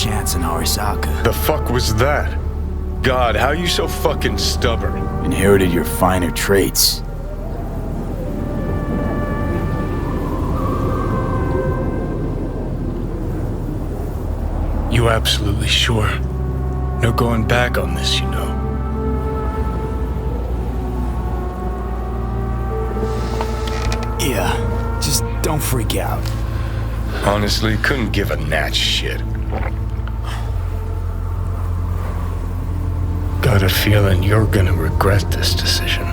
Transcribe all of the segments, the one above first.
chance in Arasaka. The fuck was that? God, how you so fucking stubborn? Inherited your finer traits. You absolutely sure? No going back on this, you know. Yeah, just don't freak out. Honestly, couldn't give a gnat's shit. Got a feeling you're gonna regret this decision.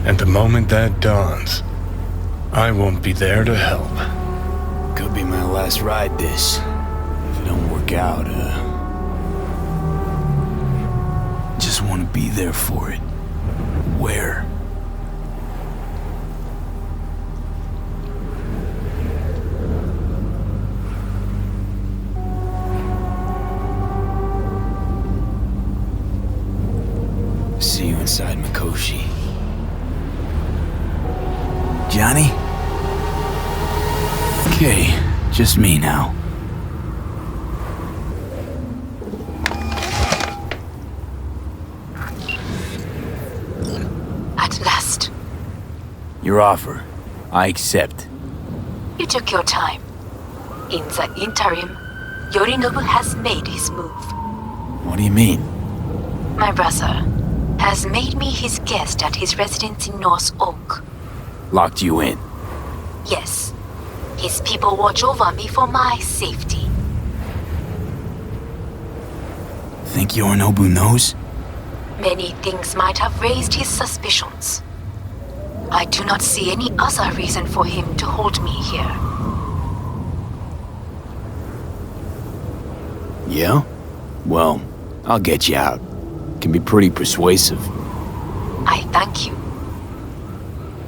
And the moment that dawns, I won't be there to help. Could be my last ride this. If it don't work out, just want to be there for it. Where? See you inside Mikoshi. Johnny? Okay, just me now. At last. Your offer. I accept. You took your time. In the interim, Yorinobu has made his move. What do you mean? My brother has made me his guest at his residence in North Oak. Locked you in? Yes. His people watch over me for my safety. Think Yorinobu knows? Many things might have raised his suspicions. I do not see any other reason for him to hold me here. Yeah? Well, I'll get you out. Can be pretty persuasive. I thank you.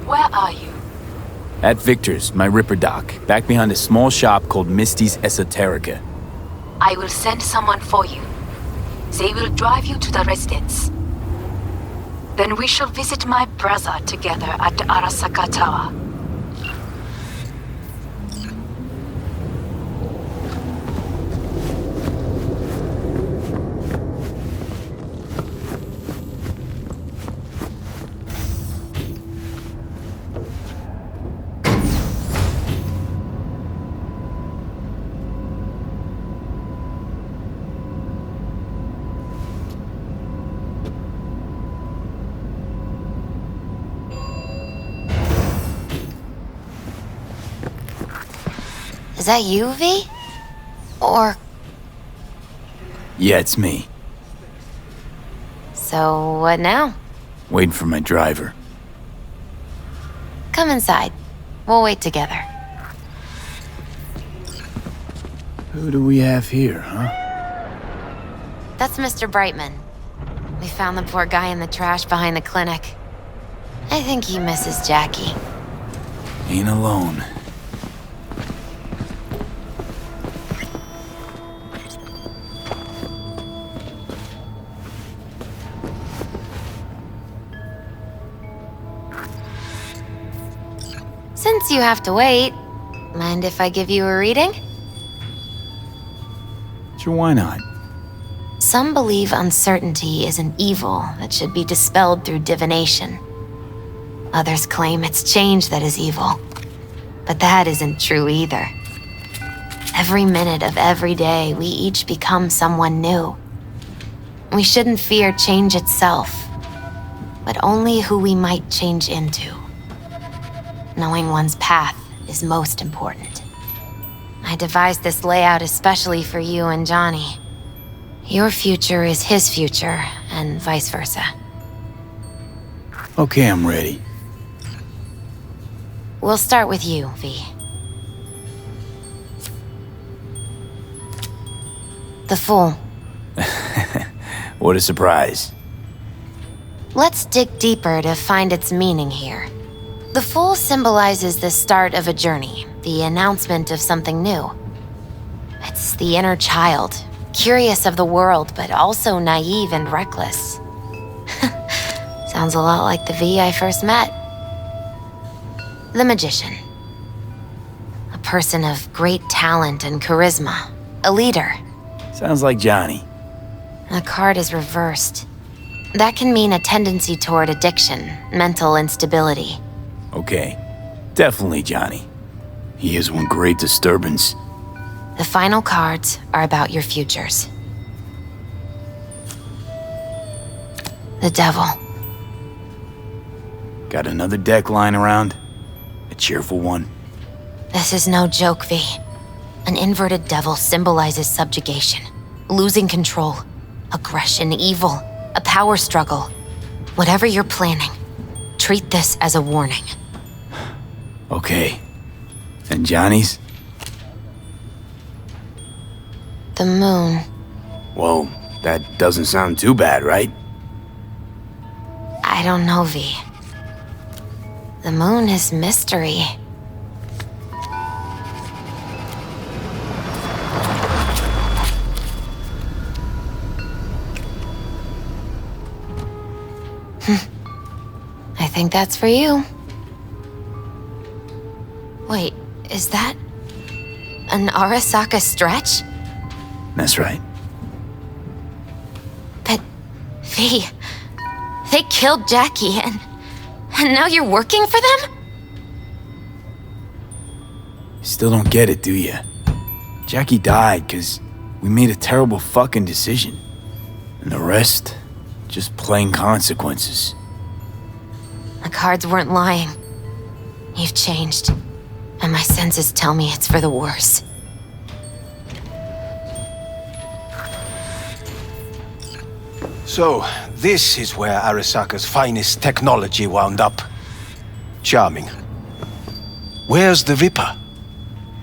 Where are you? At Victor's, my Ripper Dock, back behind a small shop called Misty's Esoterica. I will send someone for you. They will drive you to the residence. Then we shall visit my brother together at the Arasaka Tower. Is that you, V? Or... Yeah, it's me. So, what now? Waiting for my driver. Come inside. We'll wait together. Who do we have here, huh? That's Mr. Brightman. We found the poor guy in the trash behind the clinic. I think he misses Jackie. Ain't alone. Since you have to wait, mind if I give you a reading? Sure, why not? Some believe uncertainty is an evil that should be dispelled through divination. Others claim it's change that is evil. But that isn't true either. Every minute of every day, we each become someone new. We shouldn't fear change itself, but only who we might change into. Knowing one's path is most important. I devised this layout especially for you and Johnny. Your future is his future, and vice versa. Okay, I'm ready. We'll start with you, V. The Fool. What a surprise. Let's dig deeper to find its meaning here. The Fool symbolizes the start of a journey, the announcement of something new. It's the inner child, curious of the world, but also naive and reckless. Sounds a lot like the V I first met. The Magician. A person of great talent and charisma. A leader. Sounds like Johnny. The card is reversed. That can mean a tendency toward addiction, mental instability. Okay, definitely Johnny. He is one great disturbance. The final cards are about your futures. The Devil. Got another deck lying around? A cheerful one? This is no joke, V. An inverted devil symbolizes subjugation, losing control, aggression, evil, a power struggle. Whatever you're planning, treat this as a warning. Okay. And Johnny's? The moon. Whoa, that doesn't sound too bad, right? I don't know, V. The moon is mystery. I think that's for you. Wait, is that an Arasaka stretch? That's right. But, V, they killed Jackie and now you're working for them? Still don't get it, do ya? Jackie died because we made a terrible fucking decision. And the rest, just plain consequences. The cards weren't lying. You've changed. And my senses tell me it's for the worse. So, this is where Arasaka's finest technology wound up. Charming. Where's the Ripper?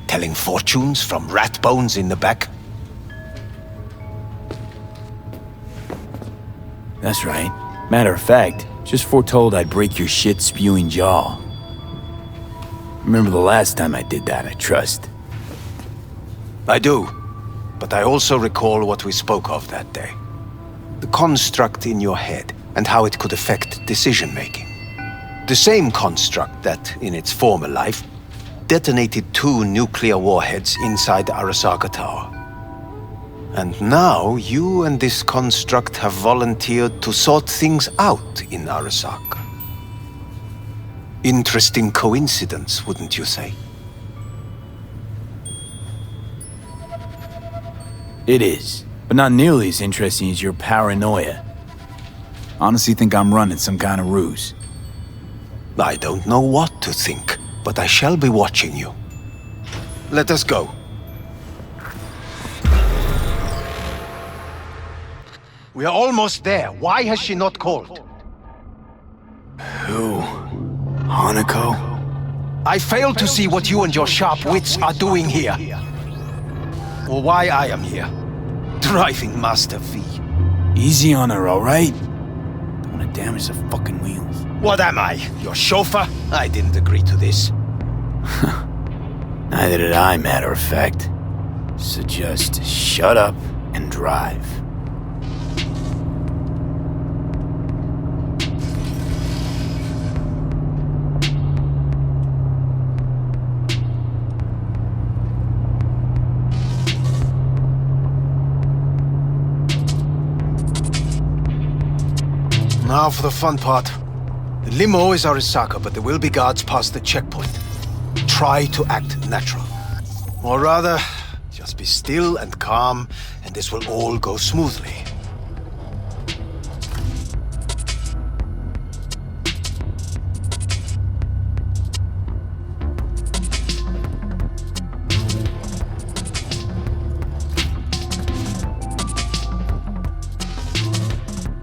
Telling fortunes from rat bones in the back? That's right. Matter of fact, just foretold I'd break your shit-spewing jaw. Remember the last time I did that, I trust. I do. But I also recall what we spoke of that day. The construct in your head, and how it could affect decision-making. The same construct that, in its former life, detonated 2 nuclear warheads inside the Arasaka Tower. And now, you and this construct have volunteered to sort things out in Arasaka. Interesting coincidence, wouldn't you say? It is, but not nearly as interesting as your paranoia. Honestly think I'm running some kind of ruse. I don't know what to think, but I shall be watching you. Let us go. We are almost there. Why has she not called? Who? Hanako? I fail to see what you and your sharp wits are doing here. Or why I am here. Driving Master V. Easy on her, alright? Don't wanna damage the fucking wheels. What am I? Your chauffeur? I didn't agree to this. Neither did I, matter of fact. So just shut up and drive. Now for the fun part. The limo is Arasaka, but there will be guards past the checkpoint. Try to act natural. Or rather, just be still and calm, and this will all go smoothly.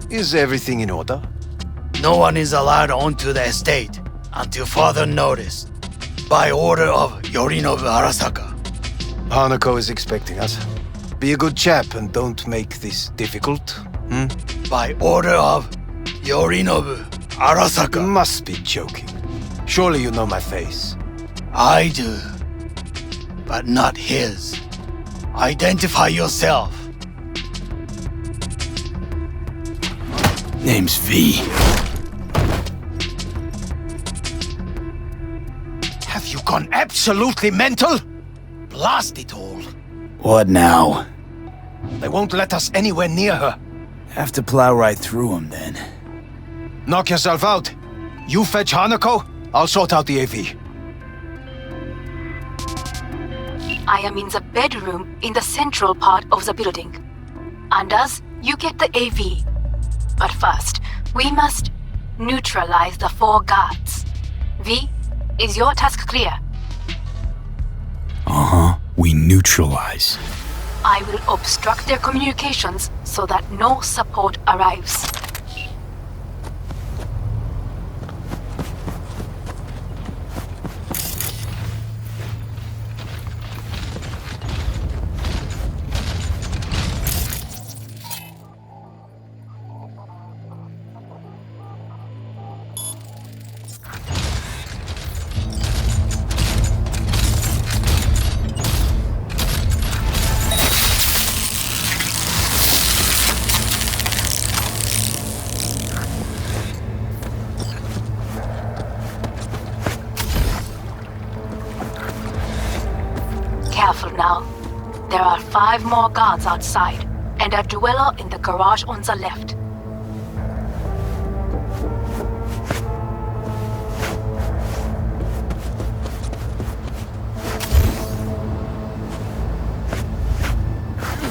Is everything in order? No one is allowed onto the estate until further notice, by order of Yorinobu Arasaka. Hanako is expecting us. Be a good chap and don't make this difficult, By order of Yorinobu You Arasaka. must be joking. Surely you know my face. I do, but not his. Identify yourself. Name's V. Have you gone absolutely mental? Blast it all. What now? They won't let us anywhere near her. Have to plow right through them then. Knock yourself out. You fetch Hanako, I'll sort out the AV. I am in the bedroom in the central part of the building. Anders, you get the AV. But first, we must neutralize the 4 guards. V, is your task clear? Uh-huh. We neutralize. I will obstruct their communications so that no support arrives. Careful now. There are 5 more guards outside, and a dweller in the garage on the left.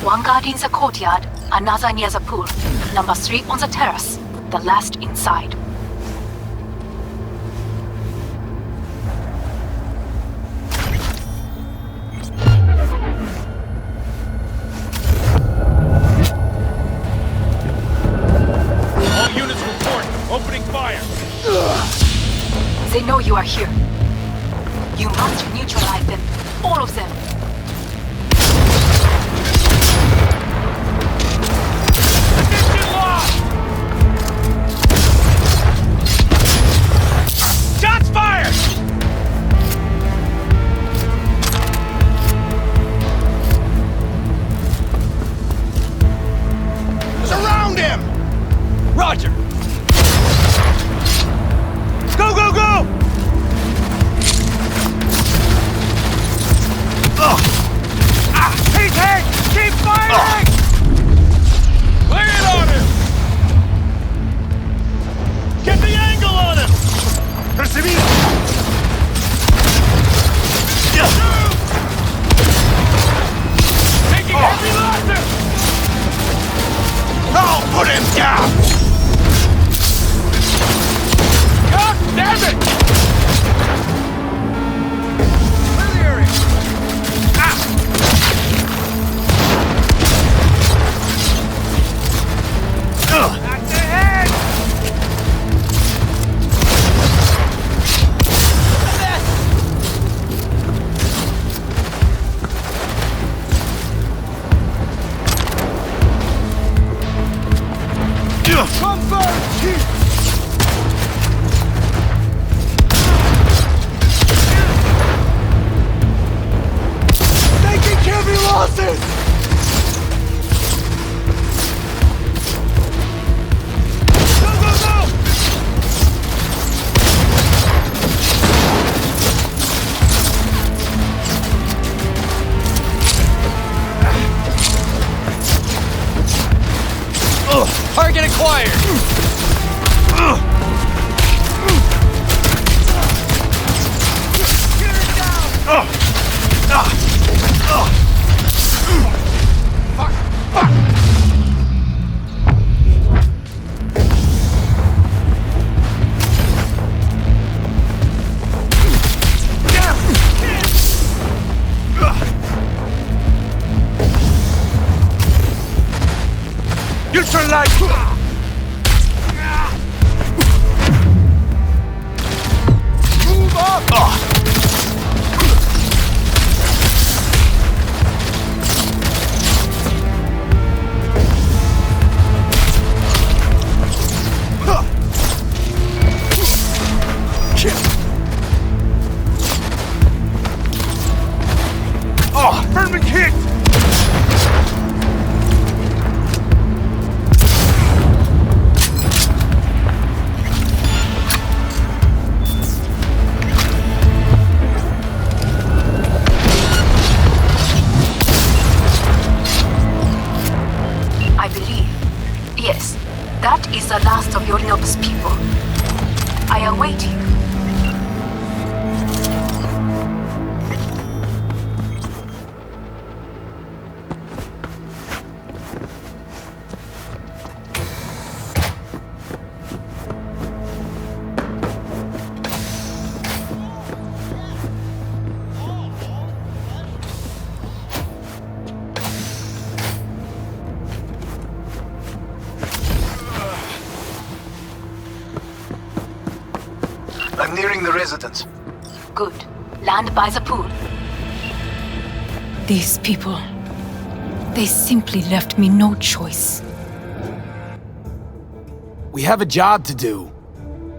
One guard in the courtyard, another near the pool. Number 3 on the terrace, the last inside. They know you are here. You must neutralize them. All of them. Attention lost! Shots fired! Surround him! Roger! Go, go, go! He's hit! Keep firing! Lay it on him! Get the angle on him! Persevere! Taking heavy losses! I'll put him down! God damn it! Clear the area! Back to head! Comfort! Taking heavy losses! Go, go, go! Target acquired! Get her down! Fuck! Fuck! Neutralize! Move up! Herman kicked! is the last of Yorinobu's people. I await you. I'm nearing the residence. Good. Land by the pool. These people, they simply left me no choice. We have a job to do.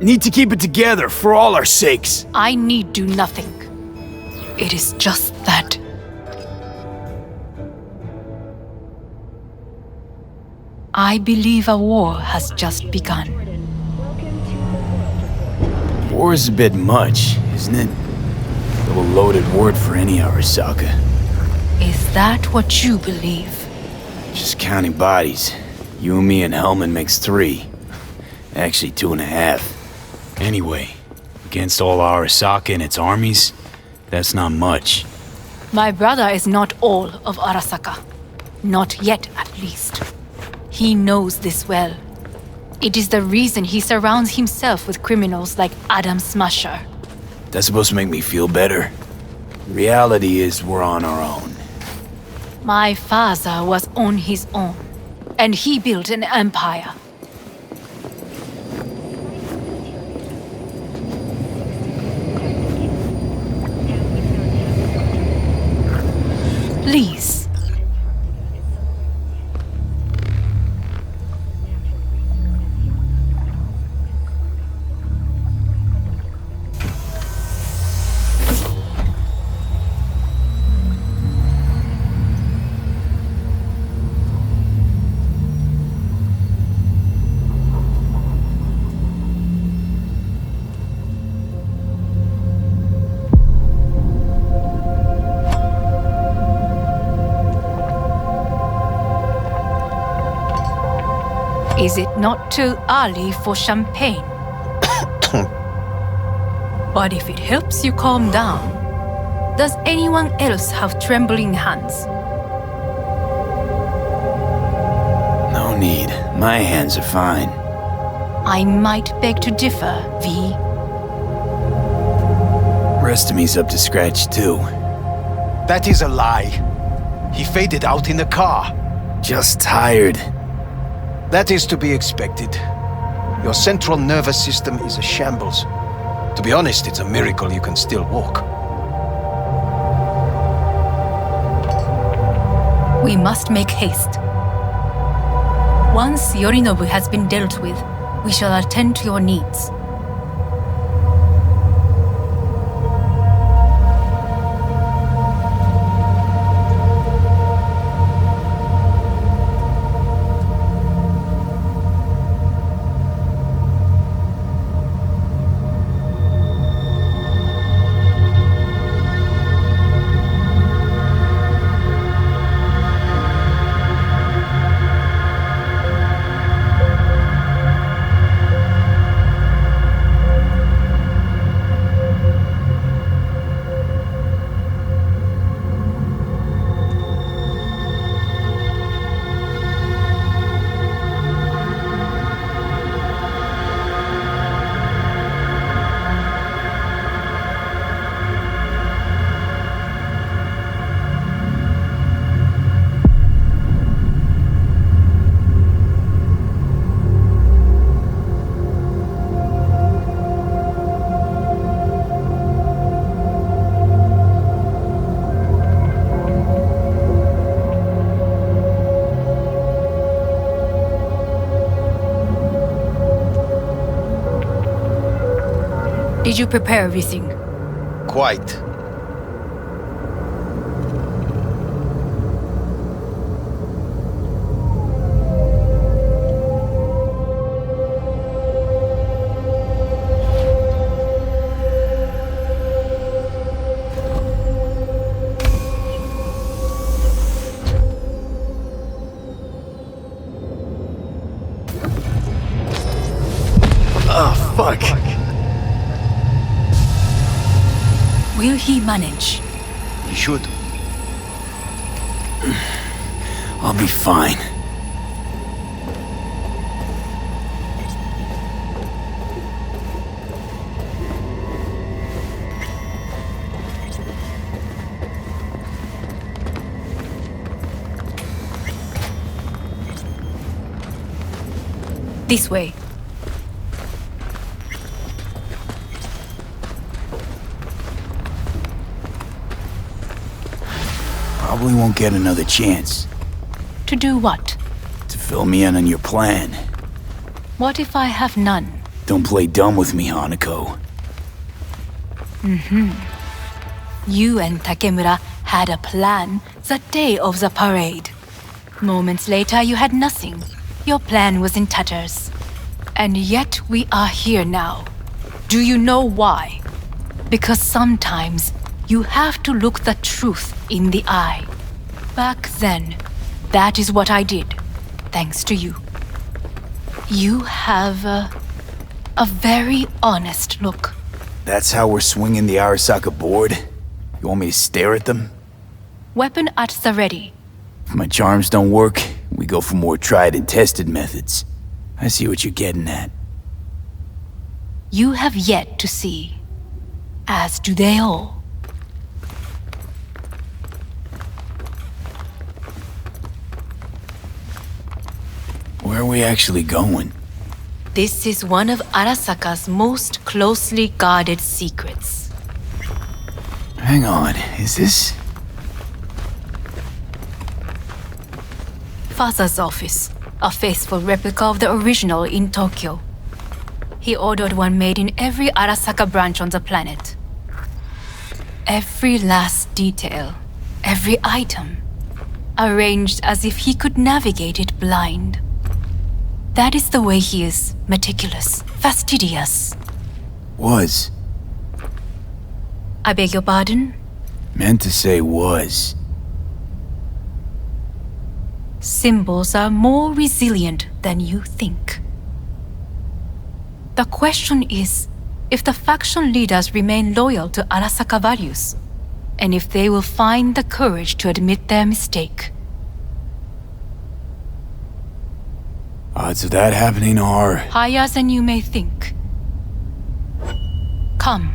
Need to keep it together for all our sakes. I need do nothing. It is just that. I believe a war has just begun. War is a bit much, isn't it? A little loaded word for any Arasaka. Is that what you believe? Just counting bodies. You and me and Hellman makes 3. Actually 2.5. Anyway, against all Arasaka and its armies, that's not much. My brother is not all of Arasaka. Not yet, at least. He knows this well. It is the reason he surrounds himself with criminals like Adam Smasher. That's supposed to make me feel better. Reality is we're on our own. My father was on his own, and he built an empire. Please. Is it not too early for champagne? But if it helps you calm down, does anyone else have trembling hands? No need. My hands are fine. I might beg to differ, V. Rest of me's up to scratch too. That is a lie. He faded out in the car. Just tired. That is to be expected. Your central nervous system is a shambles. To be honest, it's a miracle you can still walk. We must make haste. Once Yorinobu has been dealt with, we shall attend to your needs. Did you prepare everything? Quite. he manage? He should. I'll be fine. This way. Probably won't get another chance To do what? to fill me in on your plan. What if I have none? Don't play dumb with me, Hanako. You and Takemura had a plan the day of the parade. Moments later, you had nothing. Your plan was in tatters. And yet we are here now. Do you know why? Because sometimes you have to look the truth in the eye. Back then, that is what I did, thanks to you. You have a very honest look. That's how we're swinging the Arasaka board? You want me to stare at them? Weapon at the ready. If my charms don't work, we go for more tried and tested methods. I see what you're getting at. You have yet to see, as do they all. Where are we actually going? This is one of Arasaka's most closely guarded secrets. Hang on, is this? Father's office, a faithful replica of the original in Tokyo. He ordered one made in every Arasaka branch on the planet. Every last detail, every item, arranged as if he could navigate it blind. That is the way he is, meticulous, fastidious. Was. I beg your pardon? Meant to say was. Symbols are more resilient than you think. The question is if the faction leaders remain loyal to Arasaka values, and if they will find the courage to admit their mistake. Odds of that happening are... Higher than you may think. Come.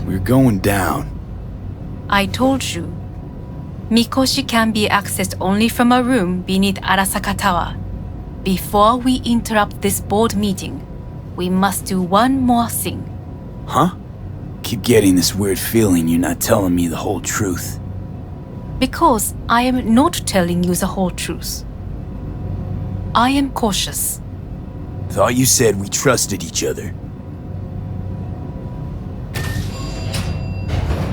We're going down. I told you. Mikoshi can be accessed only from a room beneath Arasaka Tower. Before we interrupt this board meeting, we must do one more thing. Huh? Keep getting this weird feeling you're not telling me the whole truth. Because I am not telling you the whole truth. I am cautious. Thought you said we trusted each other.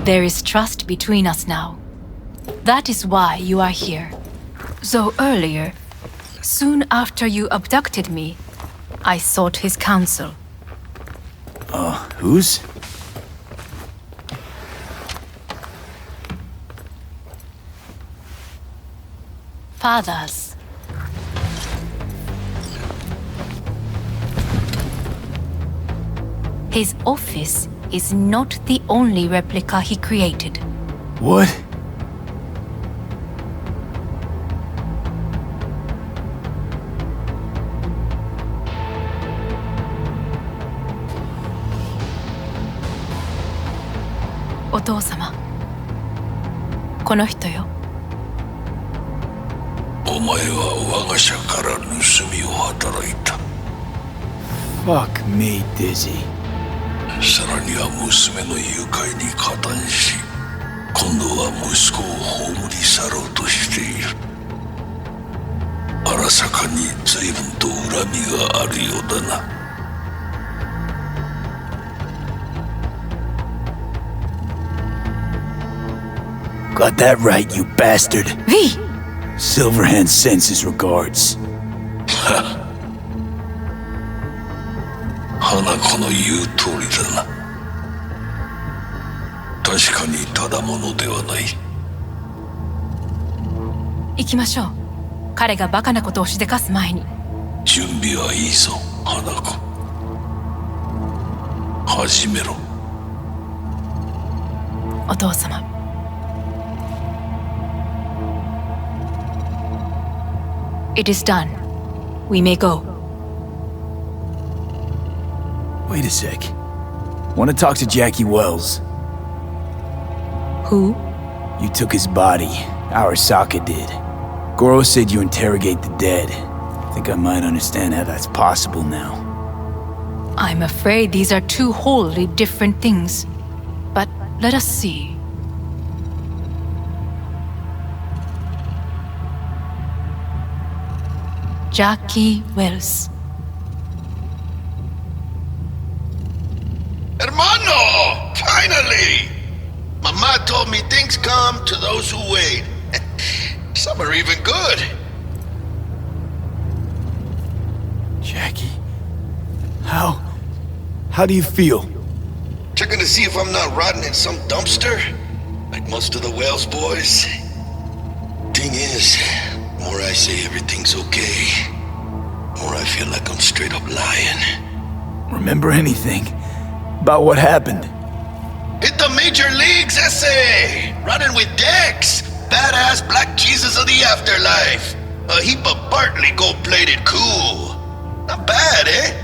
There is trust between us now. That is why you are here. Though earlier, soon after you abducted me, I sought his counsel. Whose? Father's. His office is not the only replica he created. What? Otou-sama. この人よ。お前は我が社から盗みを働いた。Fuck me, Dizzy. さらには娘の誘拐に加担し、今度は息子を葬り去ろうとしている。荒坂に随分と恨みがあるようだな。Got that right, you bastard. V! Silverhand sends his regards.はっ。花子の言う通りだな。確かにただものではない。行きましょう。彼がバカなことをしでかす前に。準備はいいぞ、花子。始めろ。お父様。It is done. We may go. Wait a sec. Want to talk to Jackie Wells. Who? You took his body. Arasaka did. Goro said you interrogate the dead. Think I might understand how that's possible now. I'm afraid these are two wholly different things. But let us see. Jackie Wells. Hermano! Finally! Mama told me things come to those who wait. Some are even good. Jackie? How do you feel? Checking to see if I'm not rotting in some dumpster, like most of the Wells boys. Thing is, the more I say everything's okay, the more I feel like I'm straight up lying. Remember anything about what happened? Hit the major leagues, essay! Running with Dex! Badass black Jesus of the afterlife! A heap of Bartley gold-plated cool! Not bad, eh?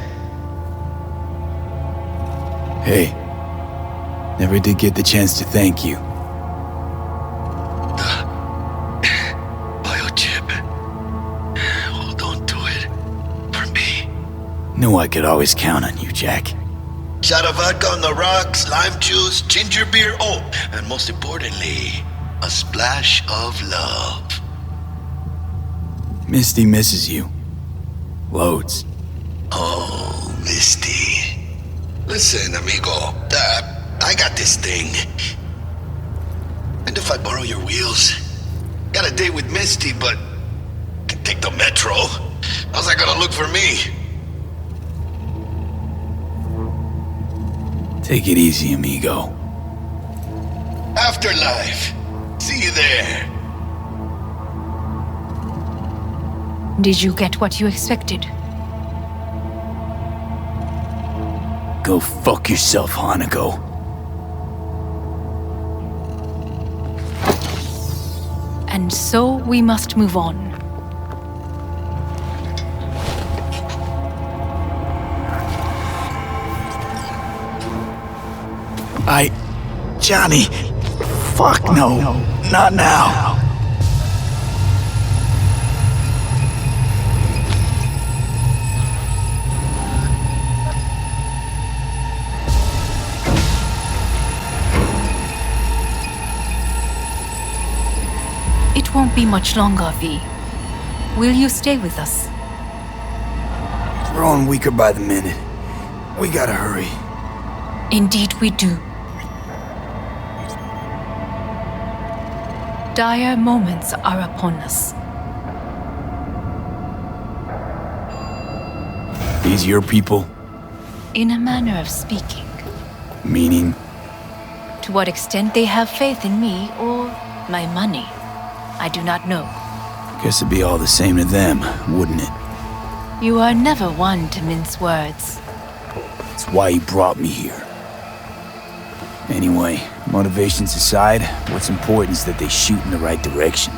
Hey, never did get the chance to thank you. Biochip. Hold on to it. For me. Knew I could always count on you, Jack. Shot of vodka on the rocks, lime juice, ginger beer, oh, and most importantly, a splash of love. Misty misses you. Loads. Oh, Misty. Listen, amigo, I got this thing. And if I borrow your wheels? Got a date with Misty, but can take the metro. How's that gonna look for me? Take it easy, amigo. Afterlife. See you there. Did you get what you expected? Go fuck yourself, Hanako. And so we must move on. Johnny. Fuck no. Not now. It won't be much longer, V. Will you stay with us? Growing weaker by the minute. We gotta hurry. Indeed we do. Dire moments are upon us. These your people? In a manner of speaking. Meaning? To what extent they have faith in me or my money, I do not know. Guess it'd be all the same to them, wouldn't it? You are never one to mince words. That's why you brought me here. Anyway, motivations aside, what's important is that they shoot in the right direction.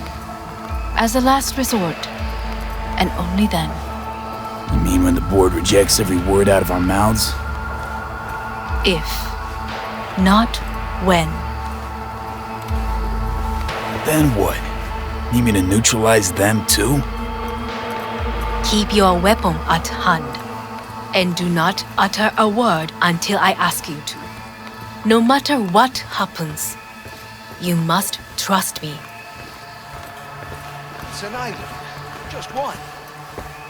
As a last resort, and only then. You mean when the board rejects every word out of our mouths? If, not when. Then what? Need me to neutralize them too? Keep your weapon at hand, and do not utter a word until I ask you to. No matter what happens, you must trust me. It's an island. Just one.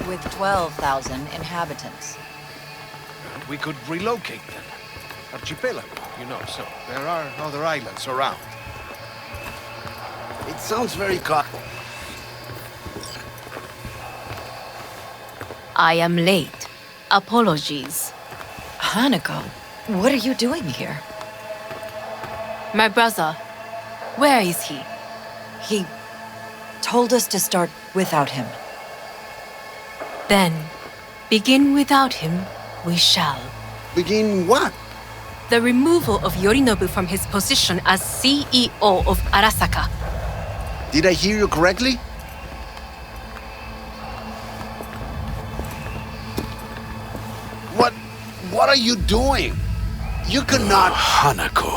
With 12,000 inhabitants. We could relocate them. Archipelago, you know, so there are other islands around. It sounds very I am late. Apologies. Hanako, what are you doing here? My brother, where is he? He told us to start without him. Then, begin without him, we shall. Begin what? The removal of Yorinobu from his position as CEO of Arasaka. Did I hear you correctly? What are you doing? You cannot... Hanako,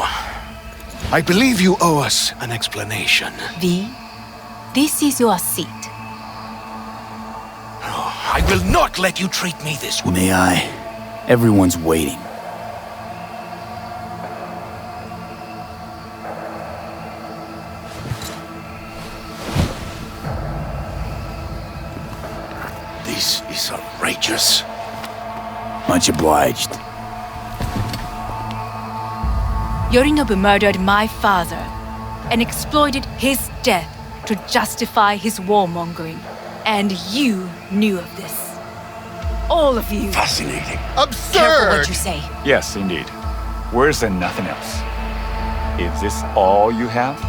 I believe you owe us an explanation. V, this is your seat. I will not let you treat me this way. May I? Everyone's waiting. This is outrageous. Much obliged. Yorinobu murdered my father and exploited his death to justify his warmongering. And you knew of this. All of you. Fascinating. Careful what you say. Yes, indeed. Worse than nothing else. Is this all you have?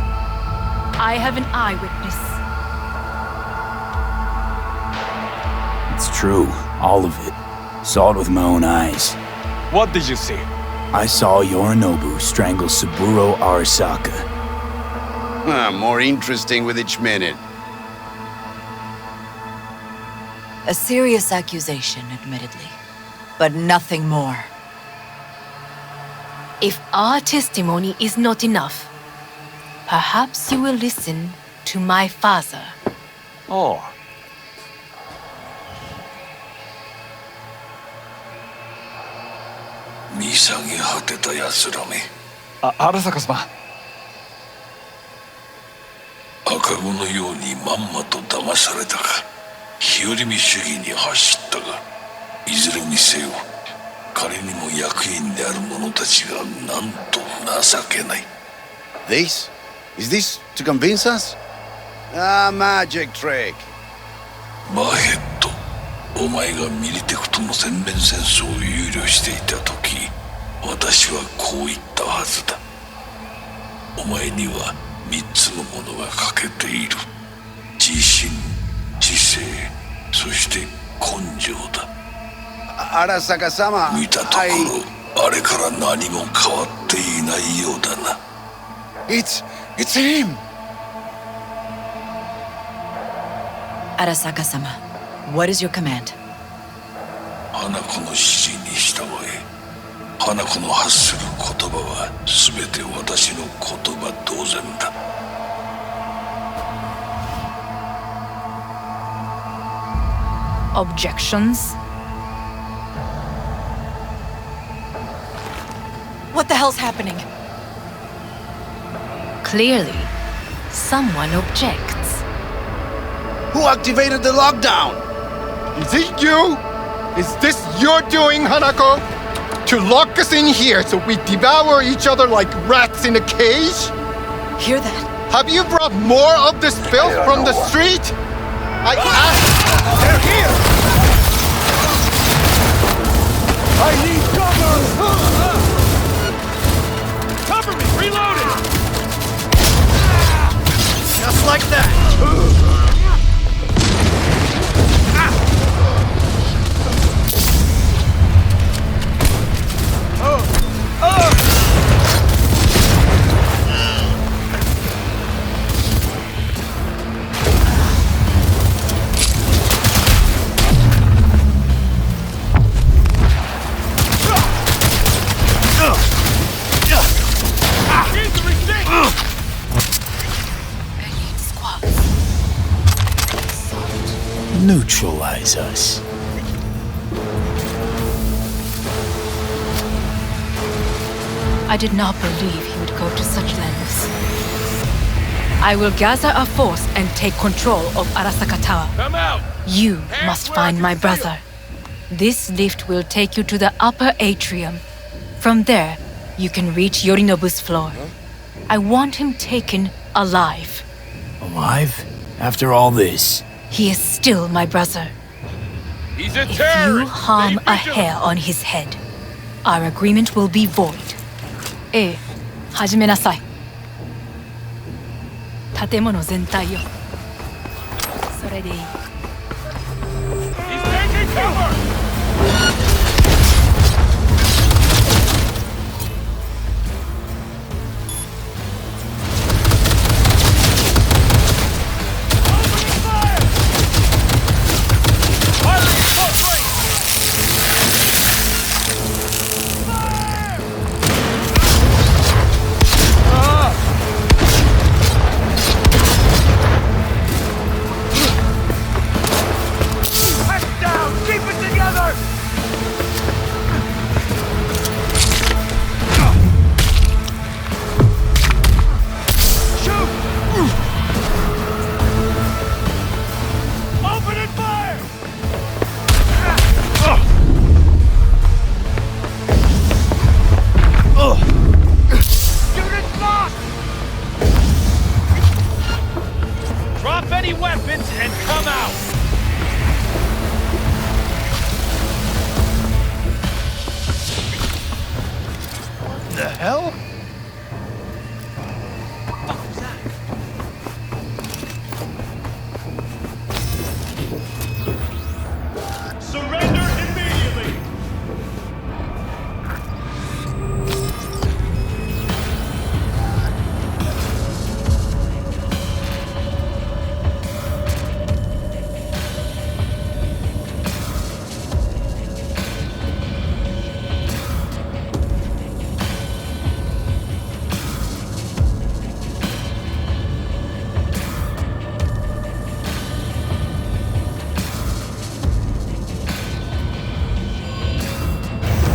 I have an eyewitness. It's true, all of it. Saw it with my own eyes. What did you see? I saw Yorinobu strangle Saburo Arasaka. More interesting with each minute. A serious accusation, admittedly, but nothing more. If our testimony is not enough, perhaps you will listen to my father. Oh. Arasaka-sama. 赤子のようにまんまと騙されたか、日和見主義に走ったが、いずれにせよ彼にも役員である者たちがなんと情けない。 This? Is this to convince us? Ah, magic trick. マーヘッド、お前がミリテクとの全面戦争を憂慮していた時、私はこう言ったはずだ。お前には3つのものが欠けている。自信、知性、そして根性だ。Arasaka-sama, 見たところ、あれから何も変わっていないようだな。It's him! Arasaka-sama, what is your command? 花子の指示に従え。花子の発する言葉は全て私の言葉同然だ。Objections? What the hell's happening? Clearly, someone objects. Who activated the lockdown? Is it you? Is this your doing, Hanako? To lock us in here so we devour each other like rats in a cage? Hear that? Have you brought more of this filth from the street? I asked... They're here! I need cover! Cover me! Reloading! Just like that! Neutralize us. I did not believe he would go to such lengths. I will gather a force and take control of Arasaka Tower. Come out! You must find my brother. This lift will take you to the upper atrium. From there, you can reach Yorinobu's floor. I want him taken alive. Alive? After all this? He is still my brother. He's a If terrorist! you harm a hair on his head, our agreement will be void. 始めなさい。建物全体よ。それでいい。He's taking cover!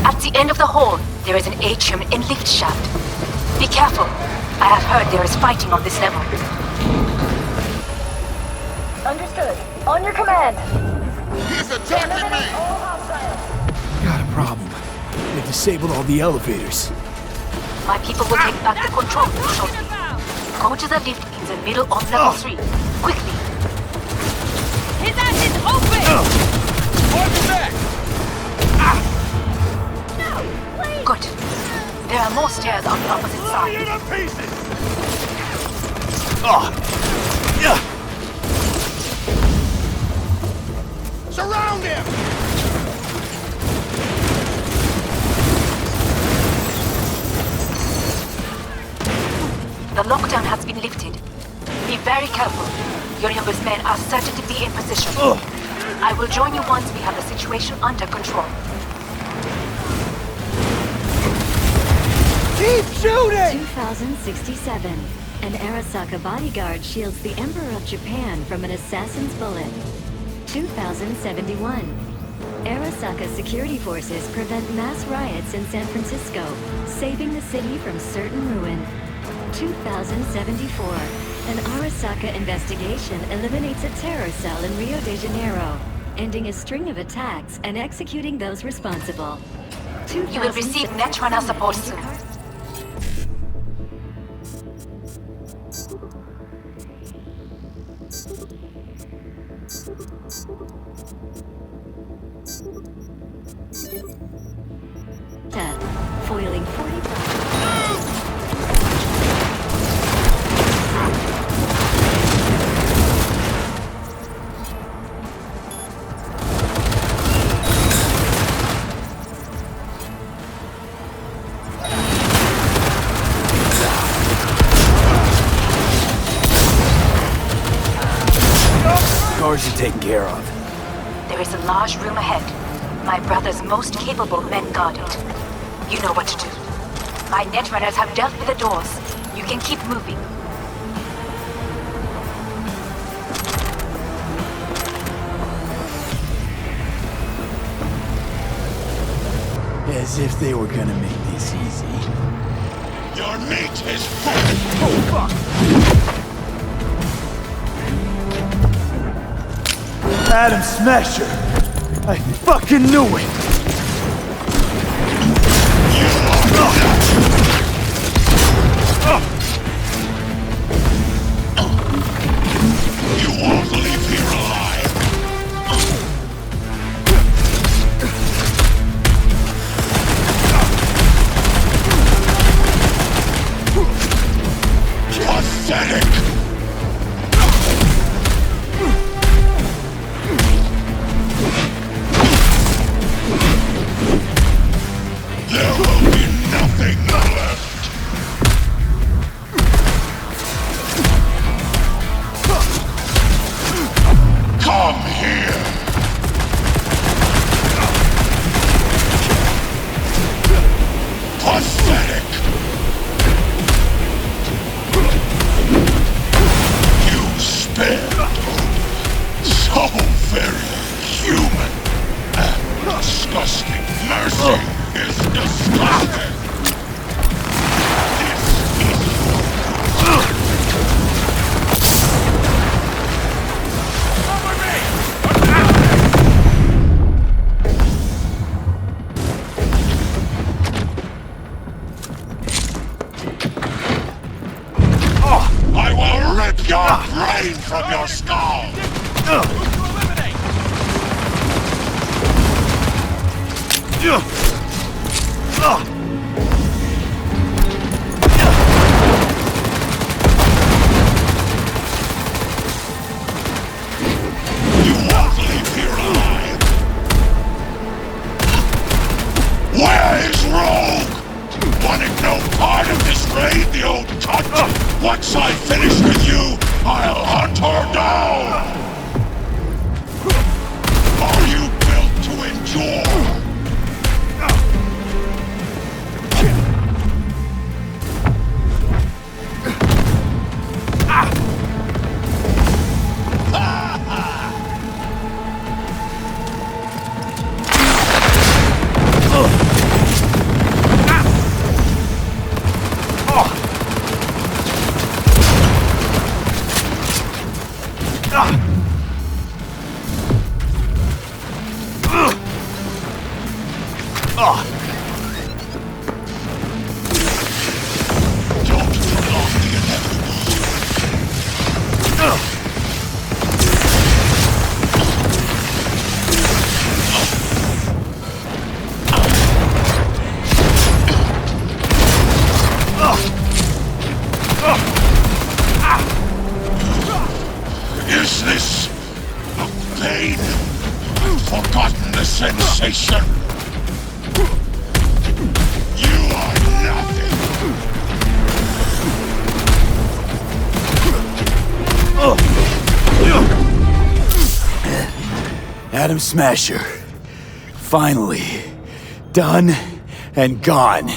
At the end of the hall, there is an atrium and lift shaft. Be careful. I have heard there is fighting on this level. Understood. On your command. He's attacking me! Got a problem. They've disabled all the elevators. My people will take back the control shortly. Go to the lift in the middle of level 3. Quickly. His ass is open! Watch back! Good. There are more stairs on the opposite side. You to pieces! Surround him! The lockdown has been lifted. Be very careful. Yorinobu's men are certain to be in position. I will join you once we have the situation under control. Keep shooting! 2067. An Arasaka bodyguard shields the Emperor of Japan from an assassin's bullet. 2071. Arasaka security forces prevent mass riots in San Francisco, saving the city from certain ruin. 2074. An Arasaka investigation eliminates a terror cell in Rio de Janeiro, ending a string of attacks and executing those responsible. You will receive Netrunner support soon. Foiling 45. Guards are taken care of. There is a large room ahead. My brother's most capable men guard it. You know what to do. My netrunners have dealt with the doors. You can keep moving. As if they were gonna make this easy. Your meat is full! Oh, fuck! Adam Smasher! I fucking knew it! You won't leave here alive! I will rip your brain from your skull! You won't leave here alive! Where is Rogue? Wanted no part of this raid, the old cunt! Once I finish with you, I'll hunt her down! Are you built to endure? Is this a pain? Forgotten the sensation? You are nothing. Atom Smasher. Finally. Done and gone.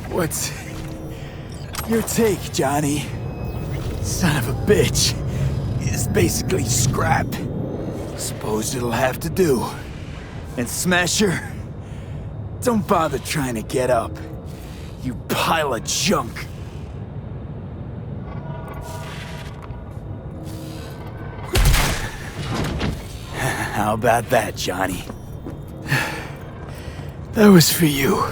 What's your take, Johnny? Son of a bitch. It's basically scrap. Suppose it'll have to do. And Smasher, don't bother trying to get up. You pile of junk. How about that, Johnny? That was for you.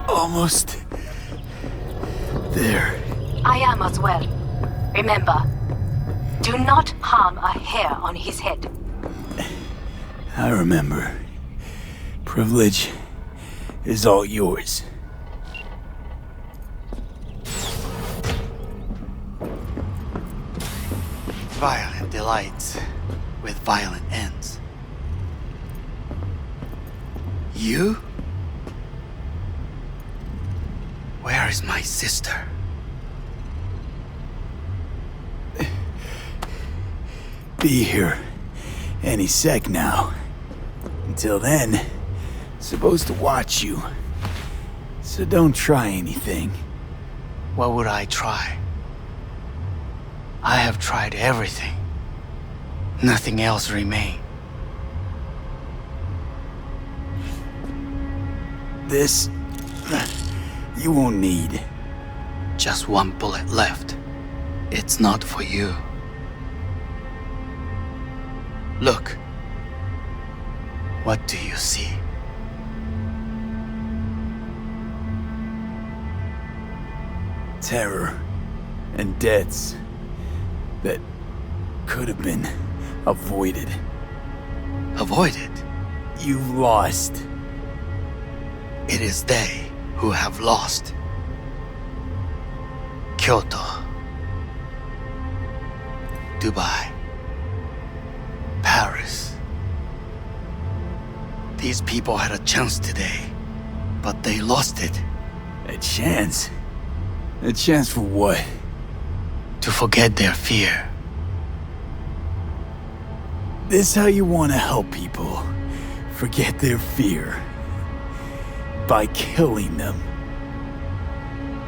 Almost there. I am as well. Remember, do not harm a hair on his head. I remember. Privilege is all yours. Violent delights with violent ends. You? Where is my sister? Be here any sec now. Until then, supposed to watch you. So don't try anything. What would I try? I have tried everything. Nothing else remains. This you won't need. Just one bullet left. It's not for you. Look. What do you see? Terror and deaths that could have been avoided. Avoided? You've lost. It is they who have lost. Kyoto. Dubai. Paris. These people had a chance today, but they lost it. A chance? A chance for what? To forget their fear. This how you want to help people forget their fear? By killing them.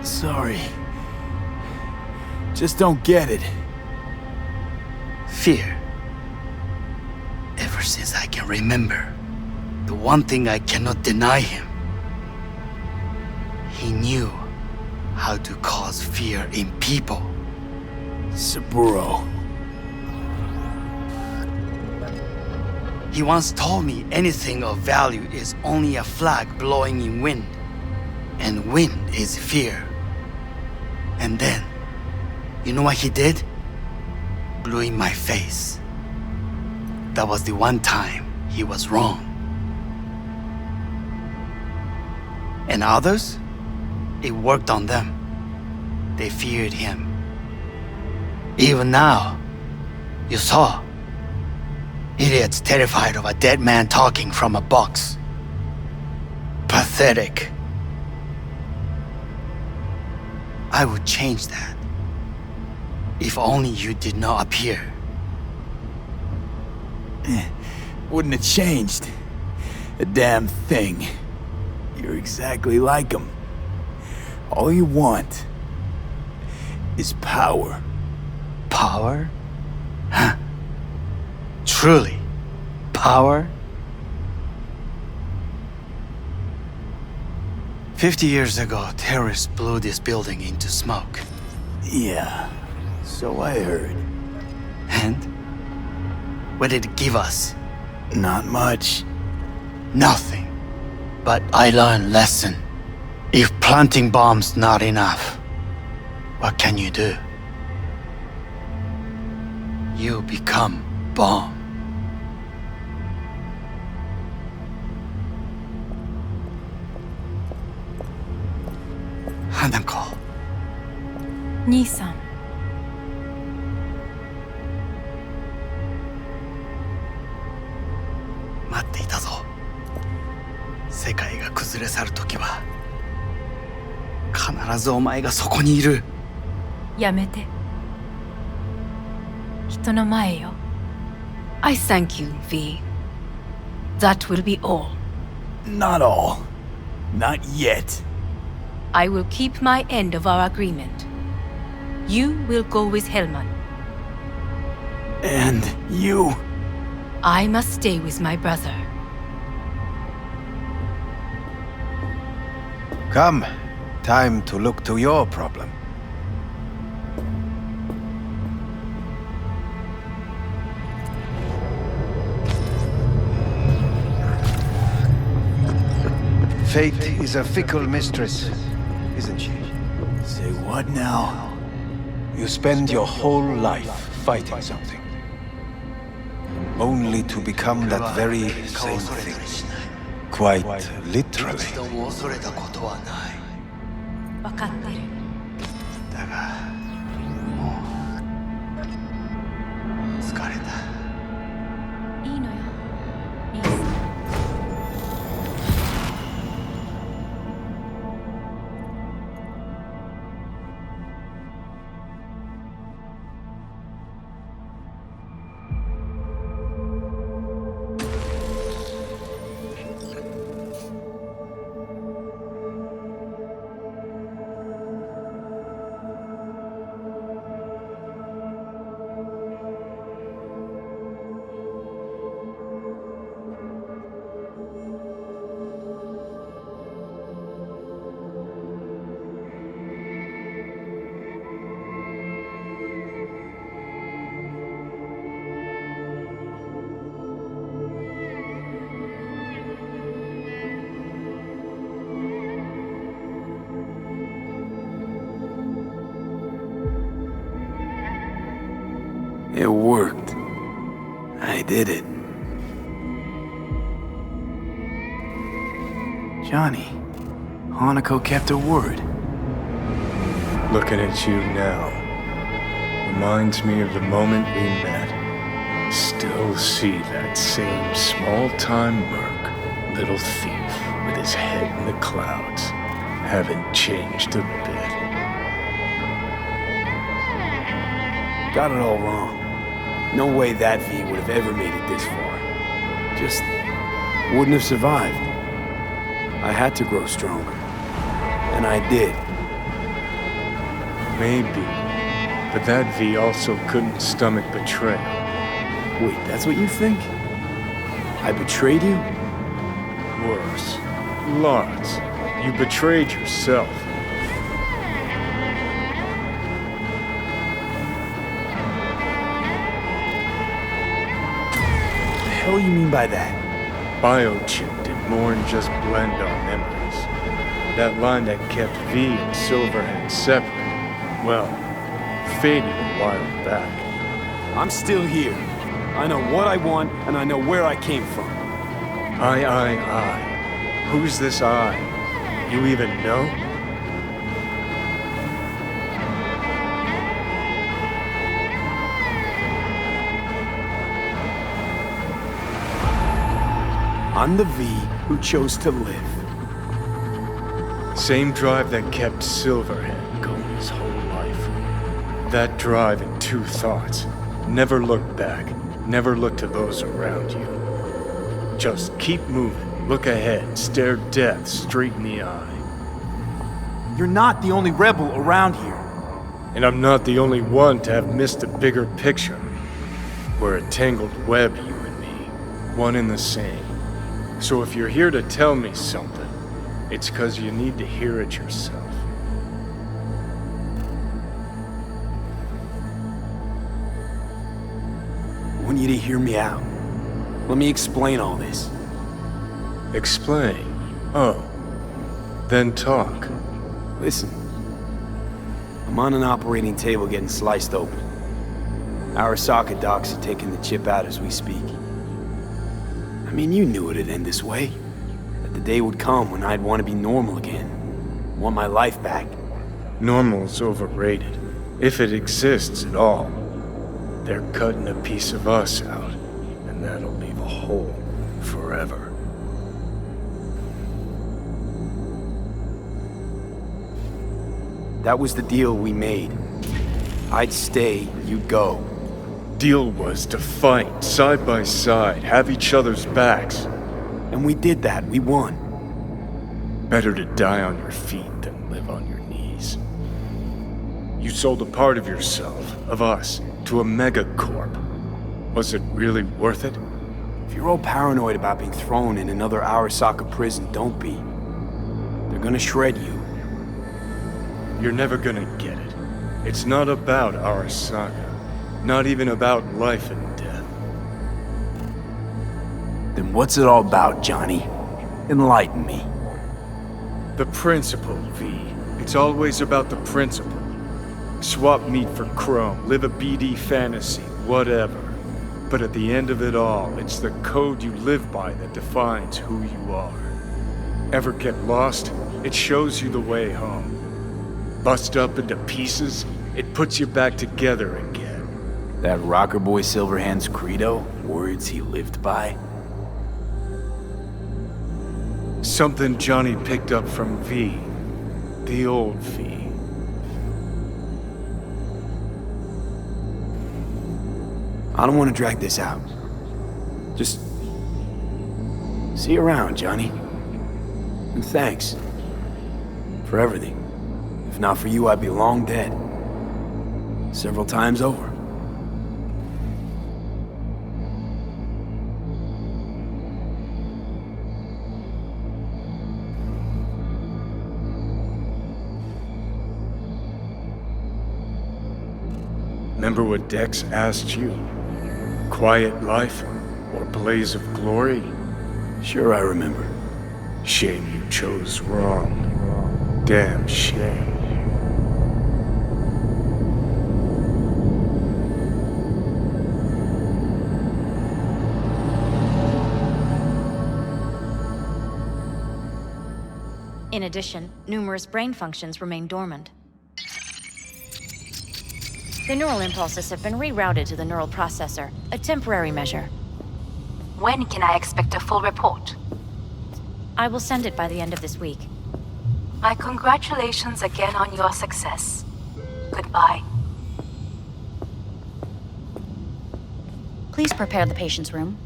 Sorry. Just don't get it. Fear. Ever since I can remember, the one thing I cannot deny him. He knew how to cause fear in people. Saburo. He once told me anything of value is only a flag blowing in wind, and wind is fear. And then, you know what he did? Blew in my face. That was the one time he was wrong. And others? It worked on them. They feared him. Even now, you saw. Idiots terrified of a dead man talking from a box. Pathetic. I would change that. If only you did not appear. Wouldn't have changed a damn thing. You're exactly like him. All you want is power. Power? Huh. Truly, power? 50 years ago, terrorists blew this building into smoke. Yeah, so I heard. And? What did it give us? Not much. Nothing. But I learned lesson. If planting bombs not enough, what can you do? You become bomb. Hanako. 兄さん。待っていたぞ。世界が崩れ去る時は必ずお前がそこにいる。やめて。人の前よ。I thank you, V. That will be all. Not all. Not yet. I will keep my end of our agreement. You will go with Hellman. And you? I must stay with my brother. Come. Time to look to your problem. Fate is a fickle mistress, isn't she? Say what now? You spend your whole life fighting something, only to become that very same thing. Quite literally. 分かってる。だが、もう疲れた。いいのよ。いいさ。It worked. I did it. Johnny, Hanako kept her word. Looking at you now reminds me of the moment we met. Still see that same small-time merc, little thief with his head in the clouds. Haven't changed a bit. Got it all wrong. No way that V would have ever made it this far. Just wouldn't have survived. I had to grow stronger. And I did. Maybe But that V also couldn't stomach betrayal. Wait, that's what you think? I betrayed you? Worse. Lots. You betrayed yourself. What the hell you mean by that? Biochip did more than just blend our memories. That line that kept V and Silverhand separate, well, faded a while back. I'm still here. I know what I want, and I know where I came from. I. Who's this I? You even know? I'm the V who chose to live. Same drive that kept Silverhand going his whole life. That drive and two thoughts. Never look back. Never look to those around you. Just keep moving, look ahead, stare death straight in the eye. You're not the only rebel around here. And I'm not the only one to have missed the bigger picture. We're a tangled web, you and me. One and the same. So if you're here to tell me something, it's 'cause you need to hear it yourself. I want you to hear me out. Let me explain all this. Explain? Oh. Then talk. Listen. I'm on an operating table getting sliced open. Arasaka docs are taking the chip out as we speak. I mean, you knew it'd end this way. That the day would come when I'd want to be normal again. Want my life back. Normal's overrated. If it exists at all. They're cutting a piece of us out, and that'll leave a hole forever. That was the deal we made. I'd stay, you'd go. Deal was to fight, side by side, have each other's backs. And we did that, we won. Better to die on your feet than live on your knees. You sold a part of yourself, of us, to a megacorp. Was it really worth it? If you're all paranoid about being thrown in another Arasaka prison, don't be. They're gonna shred you. You're never gonna get it. It's not about Arasaka. Not even about life and death. Then what's it all about, Johnny? Enlighten me. The principle, V. It's always about the principle. Swap meat for chrome, live a BD fantasy, whatever. But at the end of it all, it's the code you live by that defines who you are. Ever get lost? It shows you the way home. Bust up into pieces, it puts you back together again. That rocker boy Silverhand's credo? Words he lived by? Something Johnny picked up from V. The old V. I don't want to drag this out. Just... see you around, Johnny. And thanks. For everything. If not for you, I'd be long dead. Several times over. Remember what Dex asked you? Quiet life or blaze of glory? Sure I remember. Shame you chose wrong. Damn shame. In addition, numerous brain functions remain dormant. The neural impulses have been rerouted to the neural processor, a temporary measure. When can I expect a full report? I will send it by the end of this week. My congratulations again on your success. Goodbye. Please prepare the patient's room.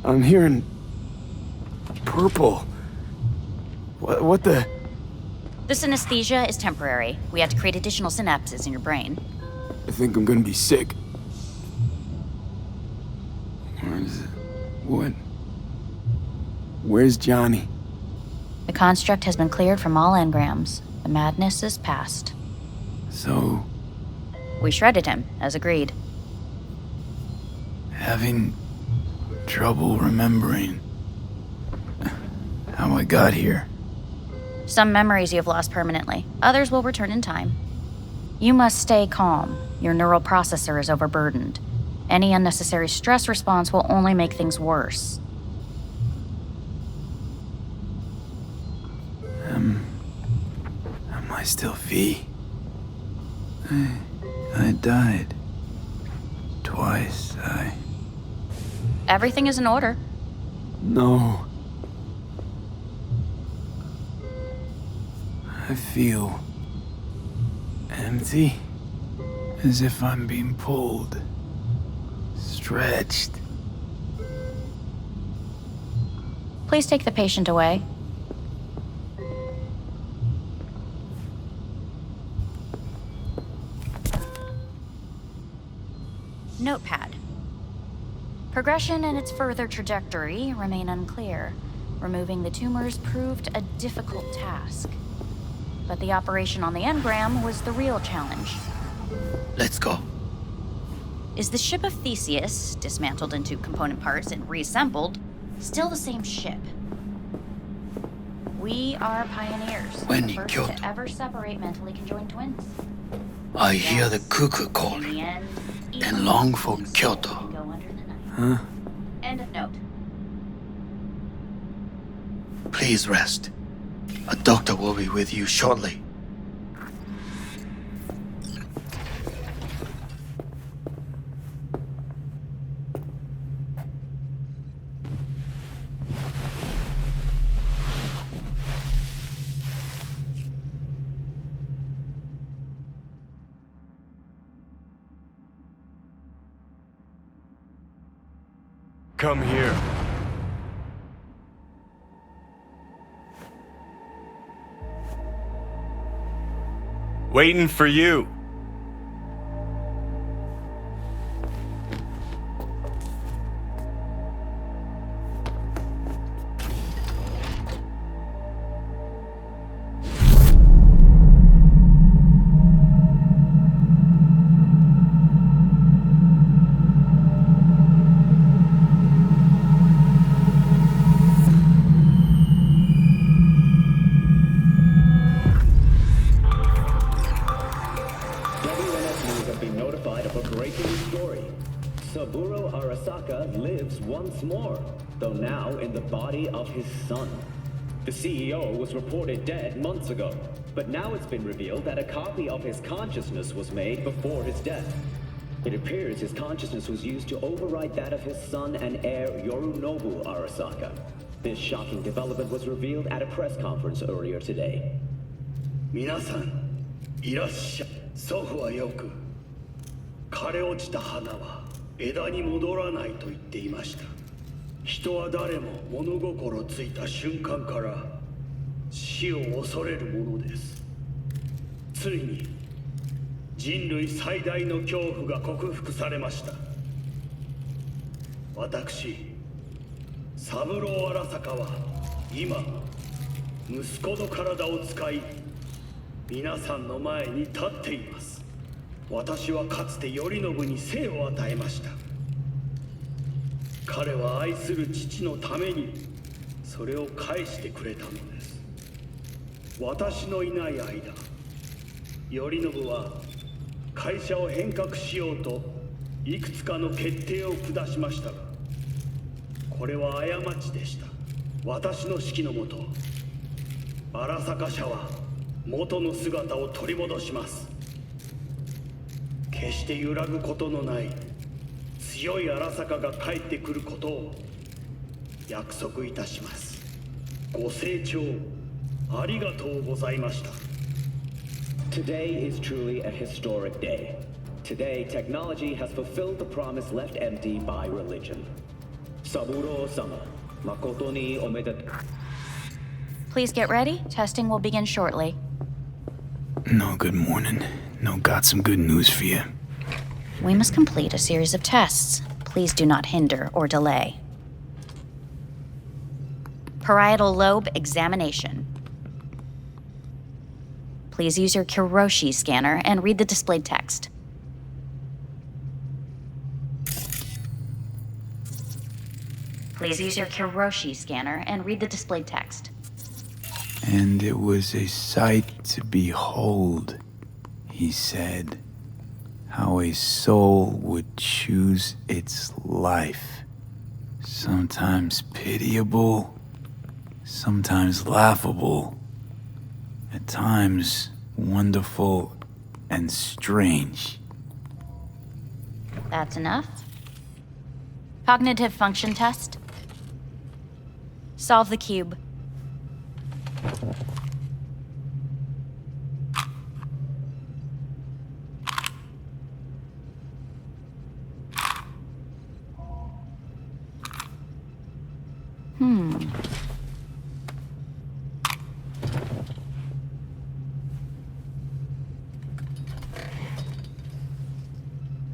I'm hearing... purple. What the... The synesthesia is temporary. We had to create additional synapses in your brain. I think I'm gonna be sick. Where is it? What? Where's Johnny? The construct has been cleared from all engrams. The madness is past. So, We shredded him, as agreed. having trouble remembering how I got here. Some memories you have lost permanently. Others will return in time. You must stay calm. Your neural processor is overburdened. Any unnecessary stress response will only make things worse. Am I still V? I died. Twice, Everything is in order. No. I feel empty, as if I'm being pulled, stretched. Please take the patient away. Notepad. Progression and its further trajectory remain unclear. Removing the tumors proved a difficult task. But the operation on the engram was the real challenge. Let's go. Is the ship of Theseus, dismantled into component parts and reassembled, still the same ship? We are pioneers, When the in first Kyoto, to ever separate mentally conjoined twins. I hear the cuckoo calling In the end, and long for Kyoto. go under the knife. Huh? End of note. Please rest. A doctor will be with you shortly. Come here. Waiting for you. Once more, though now in the body of his son. The CEO was reported dead months ago, but now it's been revealed that a copy of his consciousness was made before his death. It appears his consciousness was used to override that of his son and heir Yorinobu Arasaka. This shocking development was revealed at a press conference earlier today. 皆さん、いらっしゃい。祖父はよく、枯れ落ちた花は枝に戻らないと言っていました。人は誰も物心ついた瞬間から死を恐れるものです。ついに人類最大の恐怖が克服されました。私、三郎荒坂は今息子の体を使い皆さんの前に立っています。私はかつて頼信に生を与えました。彼は愛する父のためにそれを返してくれたのです。私のいない間、頼信は会社を変革しようといくつかの決定を下しましたが、これは過ちでした。私の指揮のもと、荒坂社は元の姿を取り戻します。決して揺らぐことのない強い荒坂が帰ってくることを約束いたします。ご清聴ありがとうございました。Today is truly a historic day. Today, technology has fulfilled the promise left empty by religion. Saburo-sama, makoto ni omedetou. Please get ready. Testing will begin shortly. No, good morning. No, got some good news for you. We must complete a series of tests. Please do not hinder or delay. Parietal lobe examination. Please use your Kiroshi scanner and read the displayed text. Please use your Kiroshi scanner and read the displayed text. And it was a sight to behold, he said, how a soul would choose its life. Sometimes pitiable, sometimes laughable, at times wonderful and strange. That's enough. Cognitive function test. Solve the cube.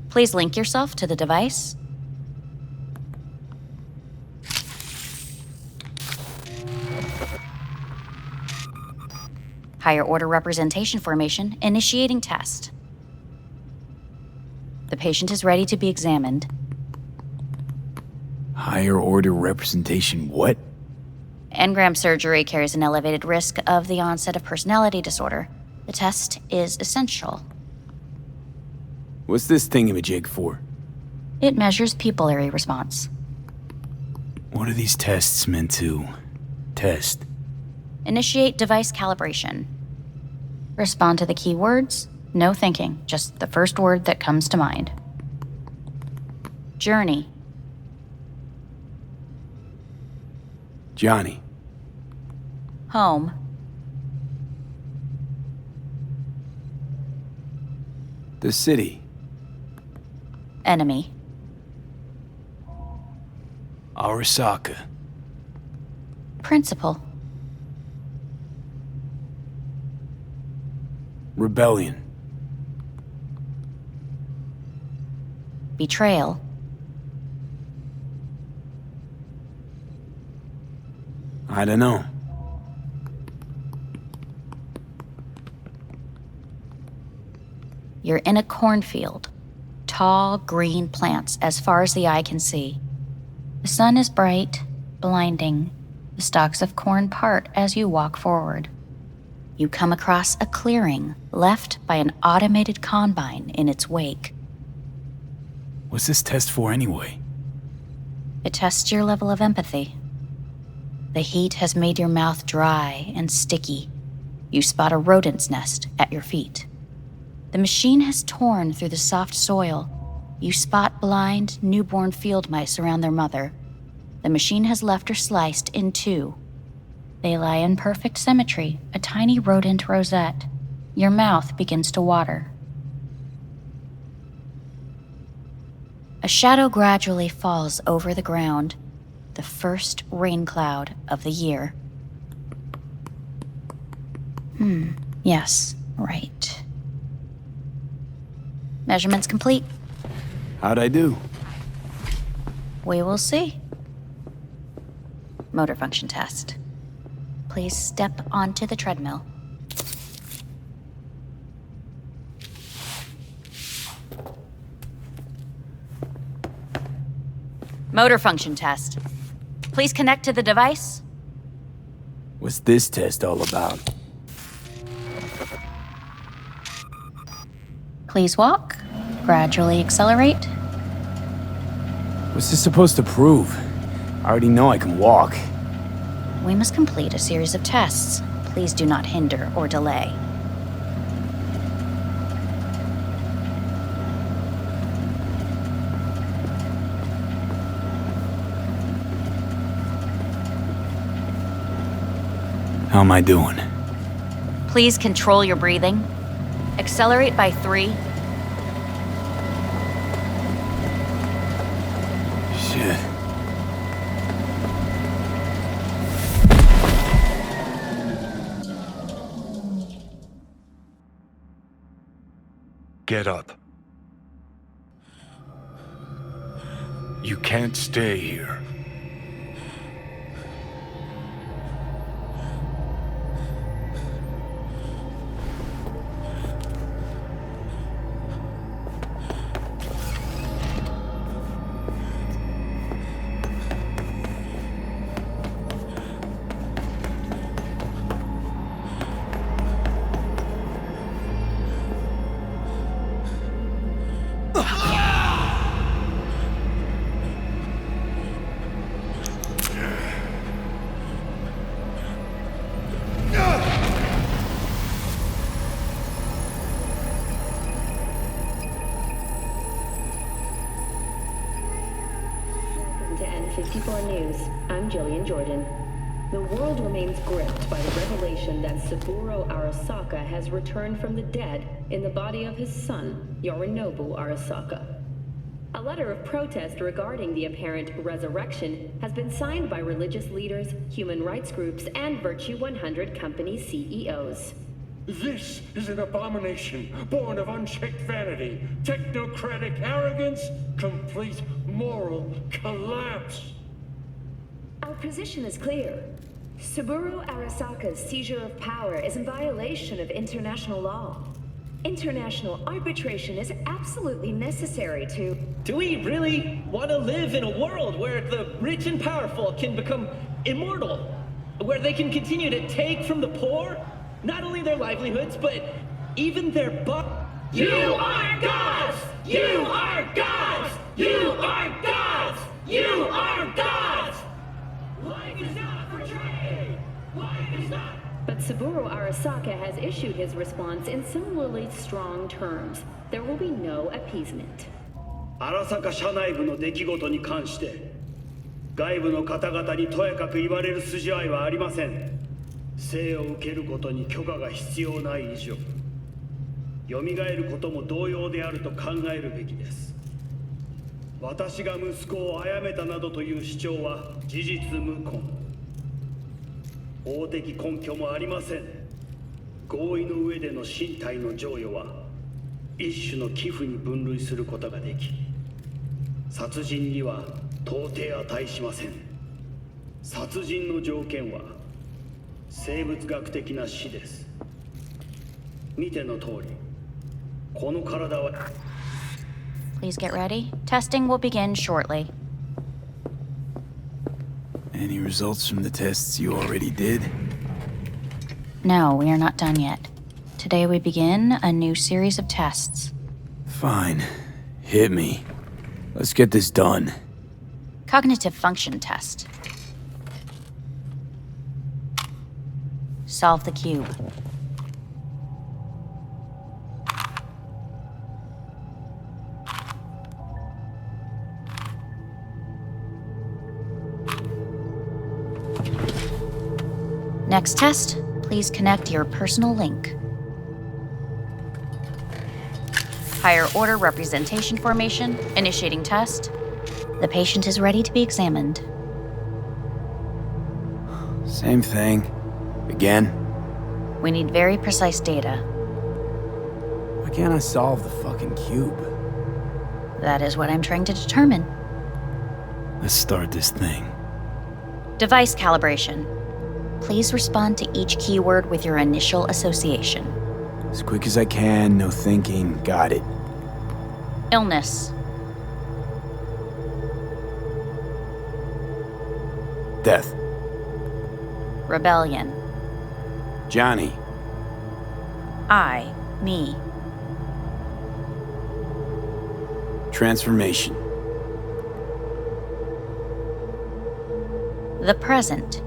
Please link yourself to the device. Higher order representation formation, initiating test. The patient is ready to be examined. Higher order representation what? Engram surgery carries an elevated risk of the onset of personality disorder. The test is essential. What's this thingamajig for? It measures pupillary response. What are these tests meant to test? Initiate device calibration. Respond to the keywords. No thinking, just the first word that comes to mind. Journey. Johnny. Home. The city. Enemy. Arasaka. Principal. Rebellion. Betrayal. I don't know. You're in a cornfield. Tall, green plants as far as the eye can see. The sun is bright, blinding. The stalks of corn part as you walk forward. You come across a clearing left by an automated combine in its wake. What's this test for anyway? It tests your level of empathy. The heat has made your mouth dry and sticky. You spot a rodent's nest at your feet. The machine has torn through the soft soil. You spot blind, newborn field mice around their mother. The machine has left her sliced in two. They lie in perfect symmetry, a tiny rodent rosette. Your mouth begins to water. A shadow gradually falls over the ground, the first rain cloud of the year. Yes, right. Measurements complete. How'd I do? We will see. Motor function test. Please step onto the treadmill. Motor function test. Please connect to the device. What's this test all about? Please walk. Gradually accelerate. What's this supposed to prove? I already know I can walk. We must complete a series of tests. Please do not hinder or delay. How am I doing? Please control your breathing. Accelerate by 3. Shit. Get up. You can't stay here. The world remains gripped by the revelation that Saburo Arasaka has returned from the dead in the body of his son, Yorinobu Arasaka. A letter of protest regarding the apparent resurrection has been signed by religious leaders, human rights groups, and Virtue 100 company CEOs. This is an abomination born of unchecked vanity, technocratic arrogance, complete moral collapse. Our position is clear. Saburo Arasaka's seizure of power is in violation of international law. International arbitration is absolutely necessary to... Do we really want to live in a world where the rich and powerful can become immortal? Where they can continue to take from the poor? Not only their livelihoods, but even their You are gods! You are gods! You are gods! You are gods! Life is not for trade! Life is not... But Saburo Arasaka has issued his response in similarly strong terms. There will be no appeasement. 荒坂社内部の出来事に関して外部の方々にとやかく言われる筋合いはありません。生を受けることに許可が必要ない以上、蘇ることも同様であると考えるべきです。私が息子を殺めたなどという主張は事実無根。法的根拠もありません。合意の上での身体の贈与は一種の寄付に分類することができ、殺人には到底値しません。殺人の条件は生物学的な死です。見ての通り、この体は Please get ready. Testing will begin shortly. Any results from the tests you already did? No, we are not done yet. Today we begin a new series of tests. Fine. Hit me. Let's get this done. Cognitive function test. Solve the cube. Next test, please connect your personal link. Higher order representation formation, initiating test. The patient is ready to be examined. Same thing. Again? We need very precise data. Why can't I solve the fucking cube? That is what I'm trying to determine. Let's start this thing. Device calibration. Please respond to each keyword with your initial association. As quick as I can, no thinking. Got it. Illness. Death. Rebellion. Johnny. I, me. Transformation. The present.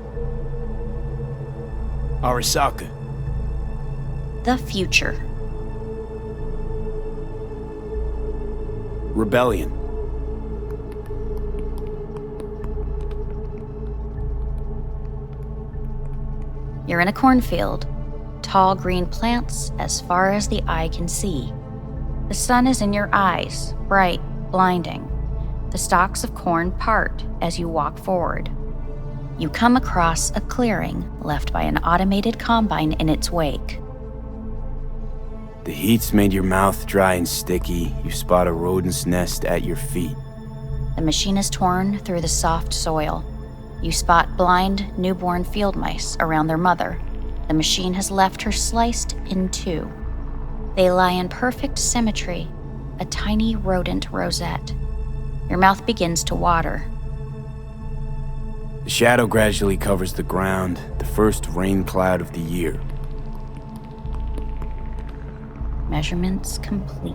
Arasaka. The future. Rebellion. You're in a cornfield. Tall green plants as far as the eye can see. The sun is in your eyes, bright, blinding. The stalks of corn part as you walk forward. You come across a clearing left by an automated combine in its wake. The heat's made your mouth dry and sticky. You spot a rodent's nest at your feet. The machine is torn through the soft soil. You spot blind, newborn field mice around their mother. The machine has left her sliced in two. They lie in perfect symmetry, a tiny rodent rosette. Your mouth begins to water. The shadow gradually covers the ground, the first rain cloud of the year. Measurements complete.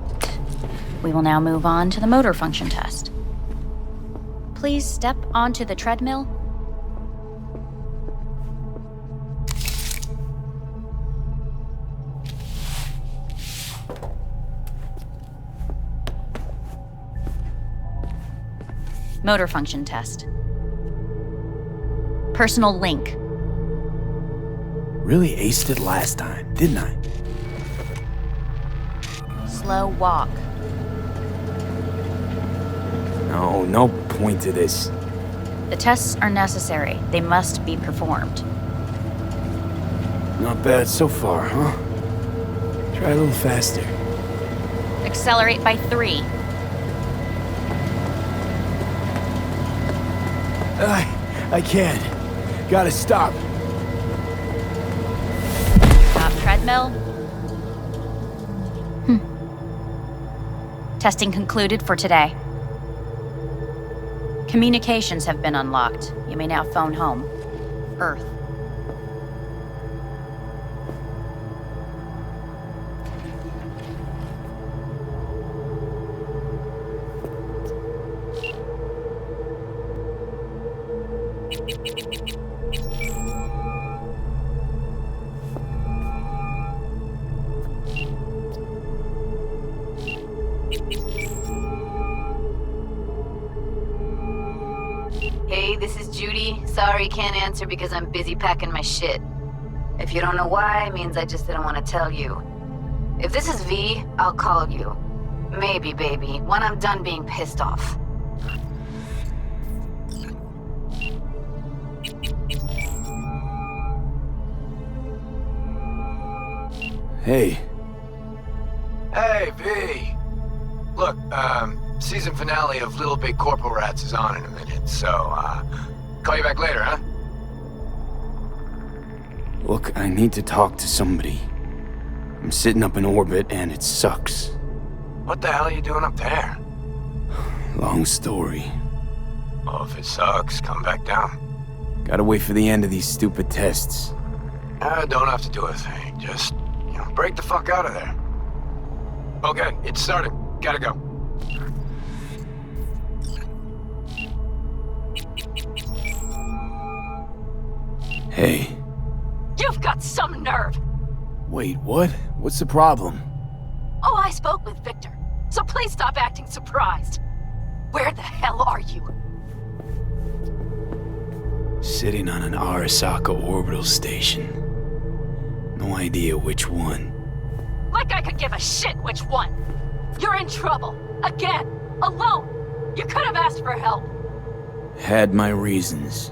We will now move on to the motor function test. Please step onto the treadmill. Motor function test. Personal link. Really aced it last time, didn't I? Slow walk. No point to this. The tests are necessary. They must be performed. Not bad so far, huh? Try a little faster. Accelerate by 3. I can't. Gotta stop. Stop treadmill. Testing concluded for today. Communications have been unlocked. You may now phone home. Earth. Hey, this is Judy. Sorry, can't answer because I'm busy packing my shit. If you don't know why, it means I just didn't want to tell you. If this is V, I'll call you. Maybe, baby, when I'm done being pissed off. Hey. Hey, V. Look, season finale of Little Big Corporal Rats is on in a minute, so, call you back later, huh? Look, I need to talk to somebody. I'm sitting up in orbit and it sucks. What the hell are you doing up there? Long story. Well, if it sucks, come back down. Gotta wait for the end of these stupid tests. Don't have to do a thing. Just, break the fuck out of there. Okay, it's started. Gotta go. Hey. You've got some nerve! Wait, what? What's the problem? Oh, I spoke with Victor, so please stop acting surprised. Where the hell are you? Sitting on an Arasaka orbital station. No idea which one. Like I could give a shit which one! You're in trouble. Again. Alone. You could have asked for help. Had my reasons.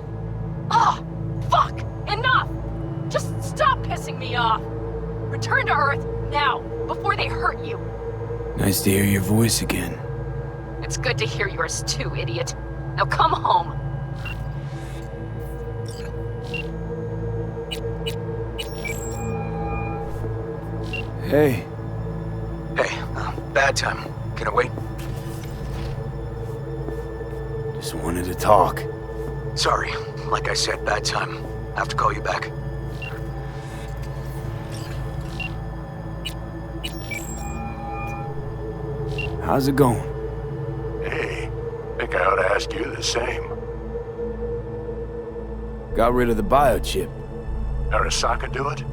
Ah! Fuck! Enough! Just stop pissing me off! Return to Earth, now, before they hurt you. Nice to hear your voice again. It's good to hear yours too, idiot. Now come home. Hey. Hey, bad time. Can I wait? Just wanted to talk. Sorry. Like I said, bad time. I have to call you back. How's it going? Hey, think I ought to ask you the same. Got rid of the biochip. Arasaka do it?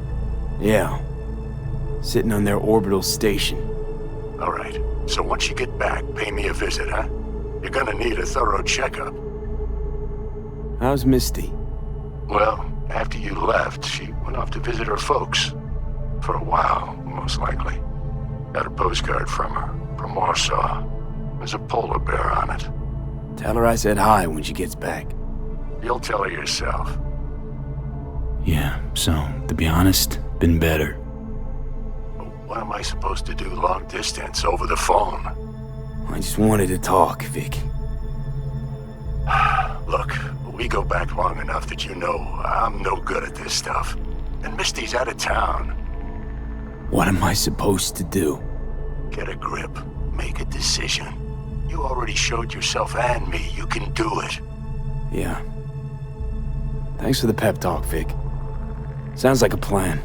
Yeah. Sitting on their orbital station. All right. So once you get back, pay me a visit, huh? You're gonna need a thorough checkup. How's Misty? Well, after you left, she went off to visit her folks. For a while, most likely. Got a postcard from her, from Warsaw. There's a polar bear on it. Tell her I said hi when she gets back. You'll tell her yourself. Yeah, so, to be honest, been better. What am I supposed to do long distance over the phone? I just wanted to talk, Vic. Look, we go back long enough that you know I'm no good at this stuff. And Misty's out of town. What am I supposed to do? Get a grip. Make a decision. You already showed yourself and me you can do it. Yeah. Thanks for the pep talk, Vic. Sounds like a plan.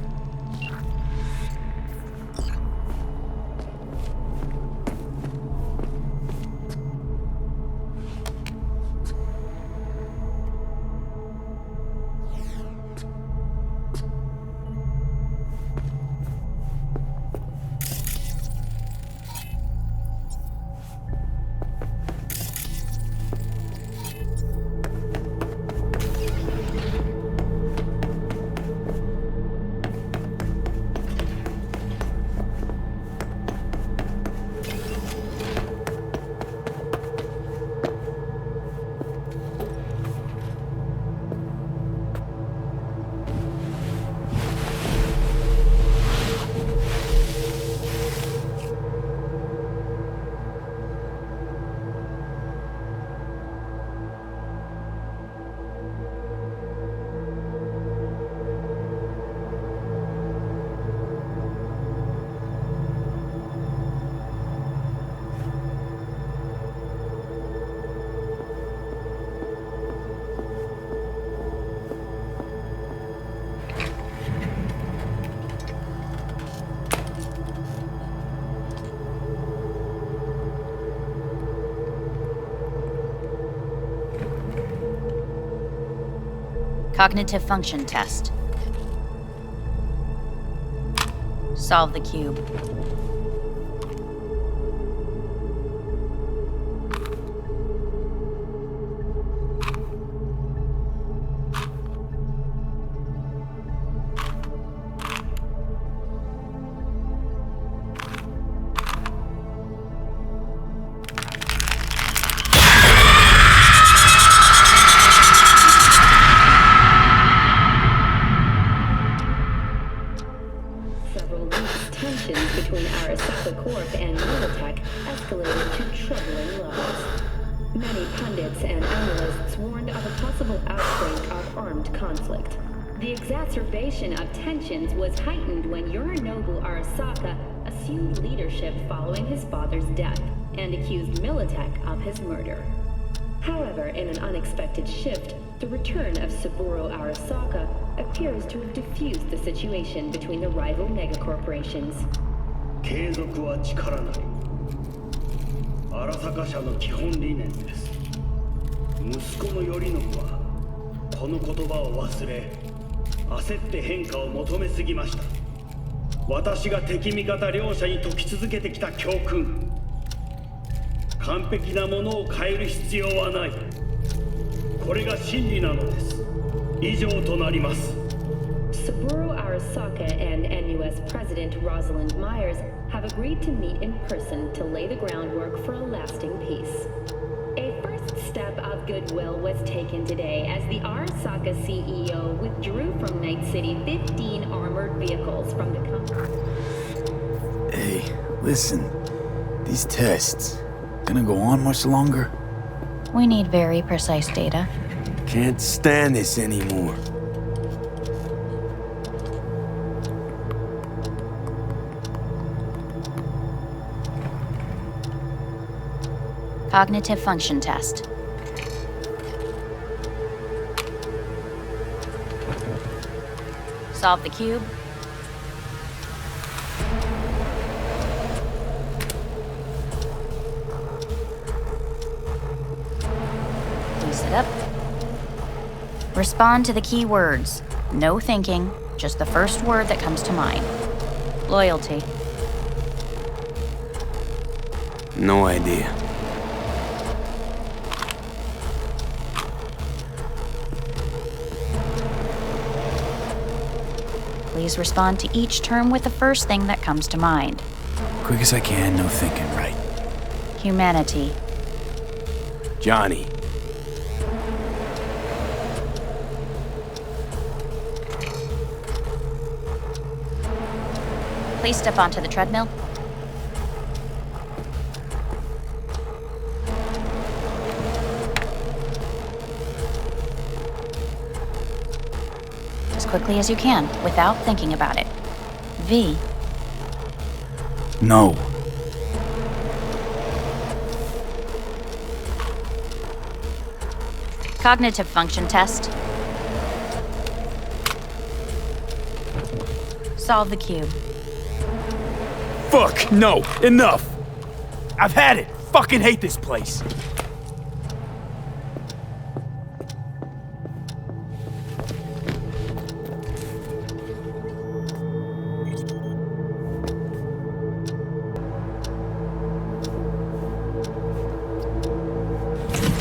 Cognitive function test. Solve the cube. Tensions between Arasaka Corp and Militech escalated to troubling levels. Many pundits and analysts warned of a possible outbreak of armed conflict. The exacerbation of tensions was heightened when Yorinobu Arasaka assumed leadership following his father's death and accused Militech of his murder. However, in an unexpected shift, the return of Saburo Arasaka appears to have diffused the situation between the rival megacorporations. 継続は力なり。荒坂社の基本理念です。息子の頼信はこの言葉を忘れ、焦って変化を求めすぎました。私が敵味方両者に説き続けてきた教訓。完璧なものを変える必要はない。これが真理なのです。以上となります。Saburo Arasaka and NUS President Rosalind Myers have agreed to meet in person to lay the groundwork for a lasting peace. A first step of goodwill was taken today as the Arasaka CEO withdrew from Night City 15 armored vehicles from the company. Hey, listen. These tests, gonna go on much longer? We need very precise data. Can't stand this anymore. Cognitive function test. Solve the cube. Please sit up. Respond to the key words. No thinking, just the first word that comes to mind. Loyalty. No idea. Please respond to each term with the first thing that comes to mind. Quick as I can, no thinking, right? Humanity. Johnny. Please step onto the treadmill. As quickly as you can, without thinking about it. V. No. Cognitive function test. Solve the cube. Fuck, no, enough! I've had it! Fucking hate this place!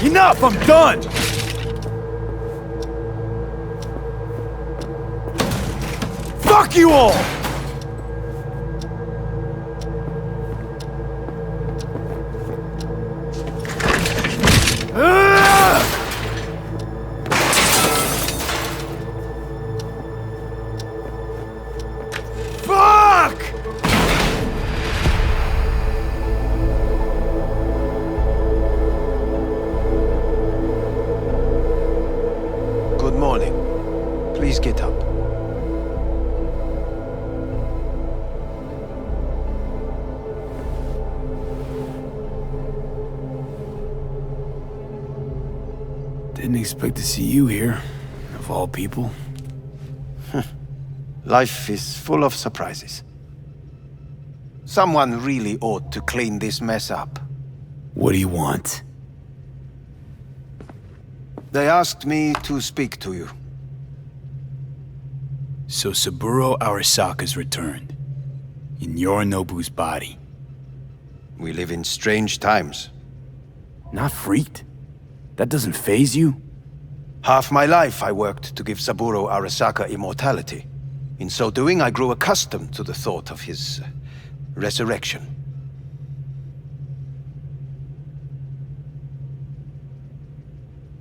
Enough! I'm done! Fuck you all! Fuck! Good morning. Please get up. Didn't expect to see you here, of all people. Life is full of surprises. Someone really ought to clean this mess up. What do you want? They asked me to speak to you. So Saburo Arasaka's returned. In Yorinobu's body. We live in strange times. Not freaked? That doesn't faze you? Half my life I worked to give Saburo Arasaka immortality. In so doing, I grew accustomed to the thought of his resurrection.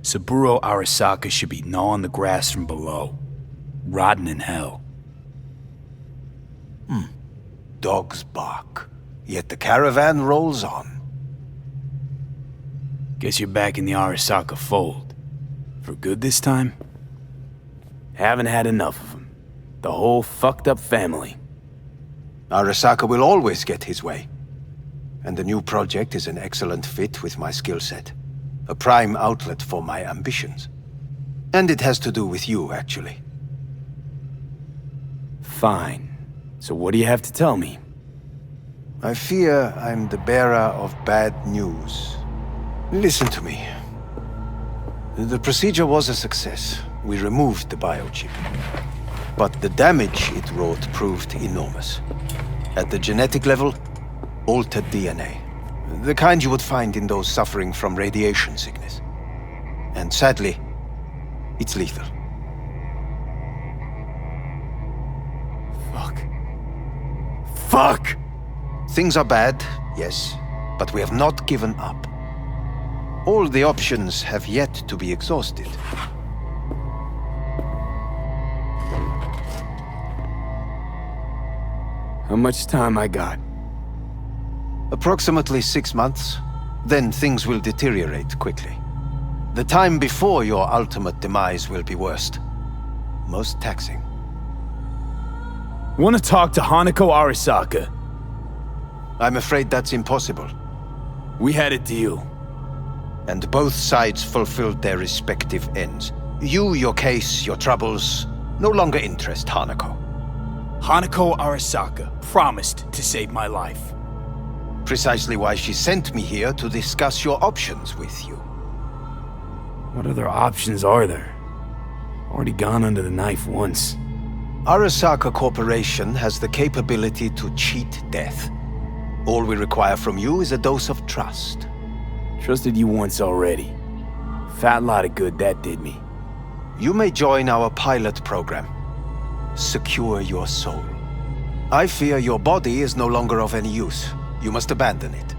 Saburo Arasaka should be gnawing the grass from below, rotting in hell. Dogs bark, yet the caravan rolls on. Guess you're back in the Arasaka fold. For good this time? Haven't had enough of them. The whole fucked up family. Arasaka will always get his way. And the new project is an excellent fit with my skill set. A prime outlet for my ambitions. And it has to do with you, actually. Fine. So what do you have to tell me? I fear I'm the bearer of bad news. Listen to me. The procedure was a success. We removed the biochip. But the damage it wrought proved enormous. At the genetic level, altered DNA. The kind you would find in those suffering from radiation sickness. And sadly, it's lethal. Fuck! Things are bad, yes, but we have not given up. All the options have yet to be exhausted. How much time I got? Approximately 6 months. Then things will deteriorate quickly. The time before your ultimate demise will be worst. Most taxing. Want to talk to Hanako Arasaka? I'm afraid that's impossible. We had a deal. And both sides fulfilled their respective ends. You, your case, your troubles, no longer interest Hanako. Hanako Arasaka promised to save my life. Precisely why she sent me here to discuss your options with you. What other options are there? Already gone under the knife once. Arasaka Corporation has the capability to cheat death. All we require from you is a dose of trust. Trusted you once already. Fat lot of good that did me. You may join our pilot program. Secure your soul. I fear your body is no longer of any use. You must abandon it.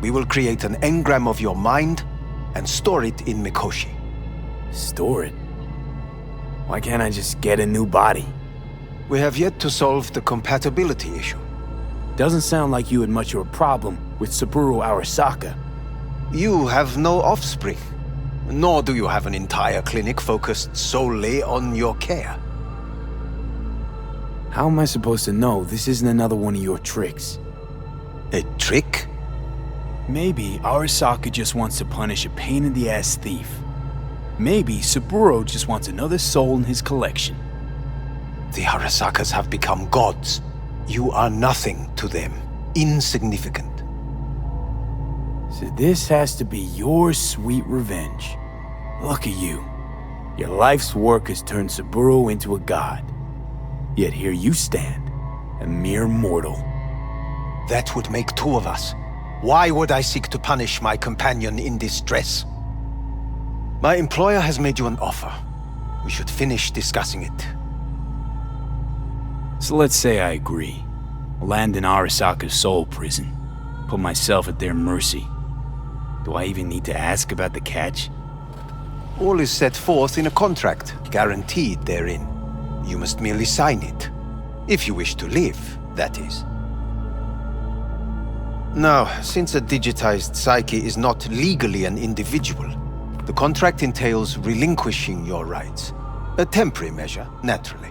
We will create an engram of your mind and store it in Mikoshi. Store it? Why can't I just get a new body? We have yet to solve the compatibility issue. Doesn't sound like you had much of a problem with Saburo Arasaka. You have no offspring, nor do you have an entire clinic focused solely on your care. How am I supposed to know this isn't another one of your tricks? A trick? Maybe Arasaka just wants to punish a pain-in-the-ass thief. Maybe Saburo just wants another soul in his collection. The Arasakas have become gods. You are nothing to them. Insignificant. So this has to be your sweet revenge. Look at you. Your life's work has turned Saburo into a god. Yet here you stand, a mere mortal. That would make two of us. Why would I seek to punish my companion in distress? My employer has made you an offer. We should finish discussing it. So let's say I agree. Land in Arasaka's soul prison. Put myself at their mercy. Do I even need to ask about the catch? All is set forth in a contract, guaranteed therein. You must merely sign it. If you wish to live, that is. Now, since a digitized psyche is not legally an individual, the contract entails relinquishing your rights. A temporary measure, naturally.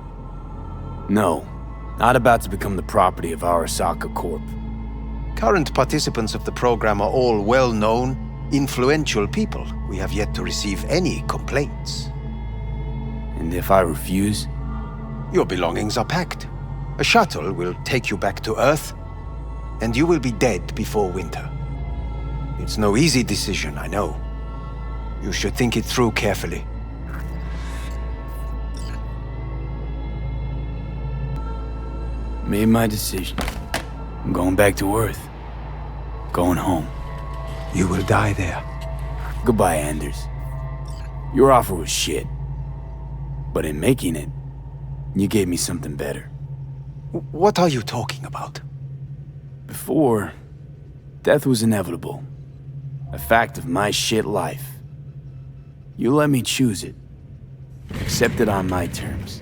No, not about to become the property of Arasaka Corp. Current participants of the program are all well-known, influential people. We have yet to receive any complaints. And if I refuse? Your belongings are packed. A shuttle will take you back to Earth, and you will be dead before winter. It's no easy decision, I know. You should think it through carefully. Made my decision. I'm going back to Earth. Going home. You will die there. Goodbye, Anders. Your offer was shit. But in making it, you gave me something better. What are you talking about? Before, death was inevitable. A fact of my shit life. You let me choose it. Accept it on my terms.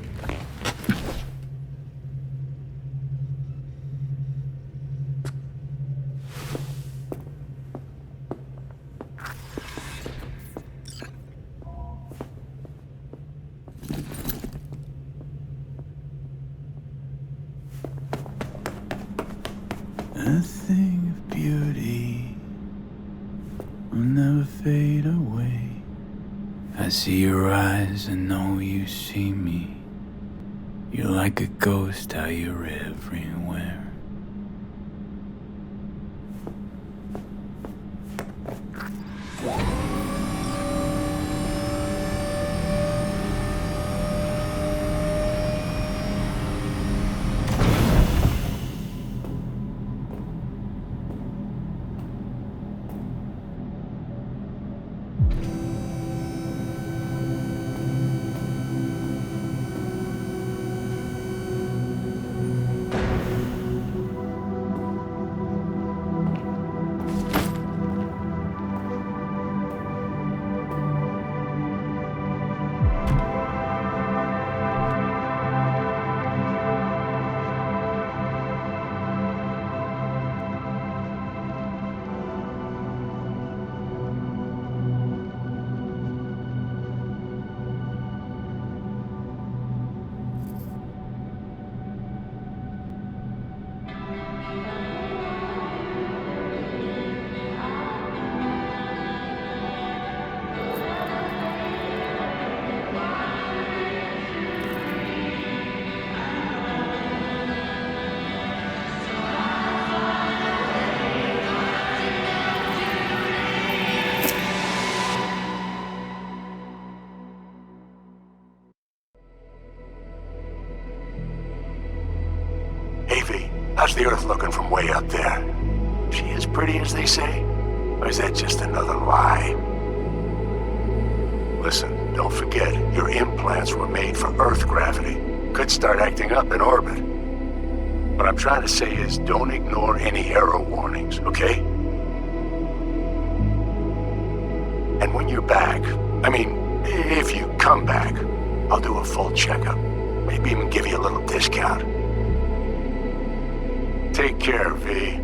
A thing of beauty will never fade away. I see your eyes and know you see me. You're like a ghost, how you're everywhere. How's the Earth looking from way up there? She as pretty as they say? Or is that just another lie? Listen, don't forget, your implants were made for Earth gravity. Could start acting up in orbit. What I'm trying to say is don't ignore any error warnings, okay? And when you're back, I mean, if you come back, I'll do a full checkup. Maybe even give you a little discount. Take care, V.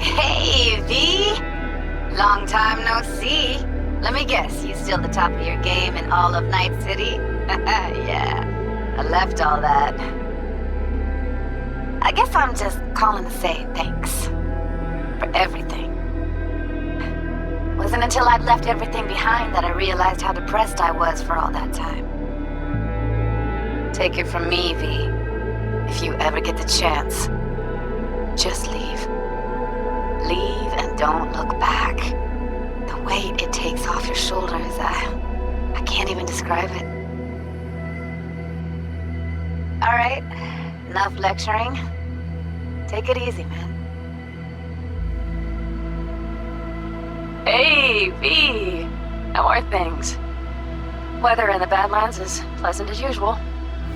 Hey, V! Long time no see. Let me guess, you still the top of your game in all of Night City? Yeah, I left all that. I guess I'm just calling to say thanks. For everything. Wasn't until I'd left everything behind that I realized how depressed I was for all that time. Take it from me, V. If you ever get the chance, just leave. Leave and don't look back. The weight it takes off your shoulders, I can't even describe it. Alright, enough lecturing. Take it easy, man. Hey, V! How are things? Weather in the Badlands is pleasant as usual.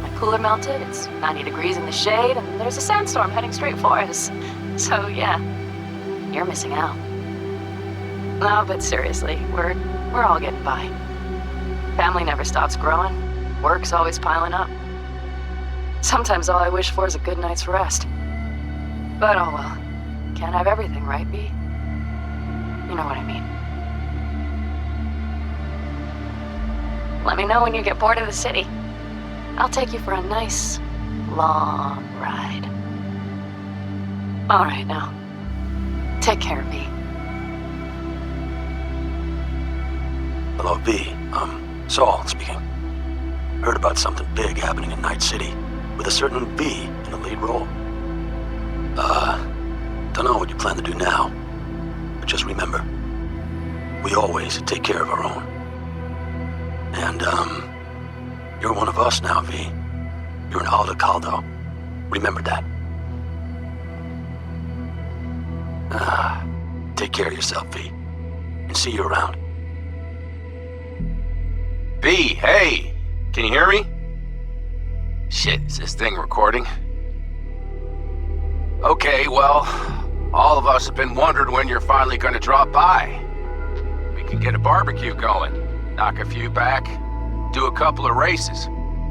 My cooler melted, it's 90 degrees in the shade, and there's a sandstorm heading straight for us. So yeah, you're missing out. No, but seriously, we're all getting by. Family never stops growing. Work's always piling up. Sometimes all I wish for is a good night's rest. But oh well. Can't have everything, right, V? You know what I mean. Let me know when you get bored of the city. I'll take you for a nice, long ride. All right, now. Take care of me. Hello, V. Saul speaking. Heard about something big happening in Night City, with a certain V in the lead role. Don't know what you plan to do now, but just remember, we always take care of our own. And, you're one of us now, V. You're an Alda Caldo. Remember that. Take care of yourself, V. And see you around. B, hey! Can you hear me? Shit, is this thing recording? Okay, well, all of us have been wondering when you're finally gonna drop by. We can get a barbecue going, knock a few back, do a couple of races,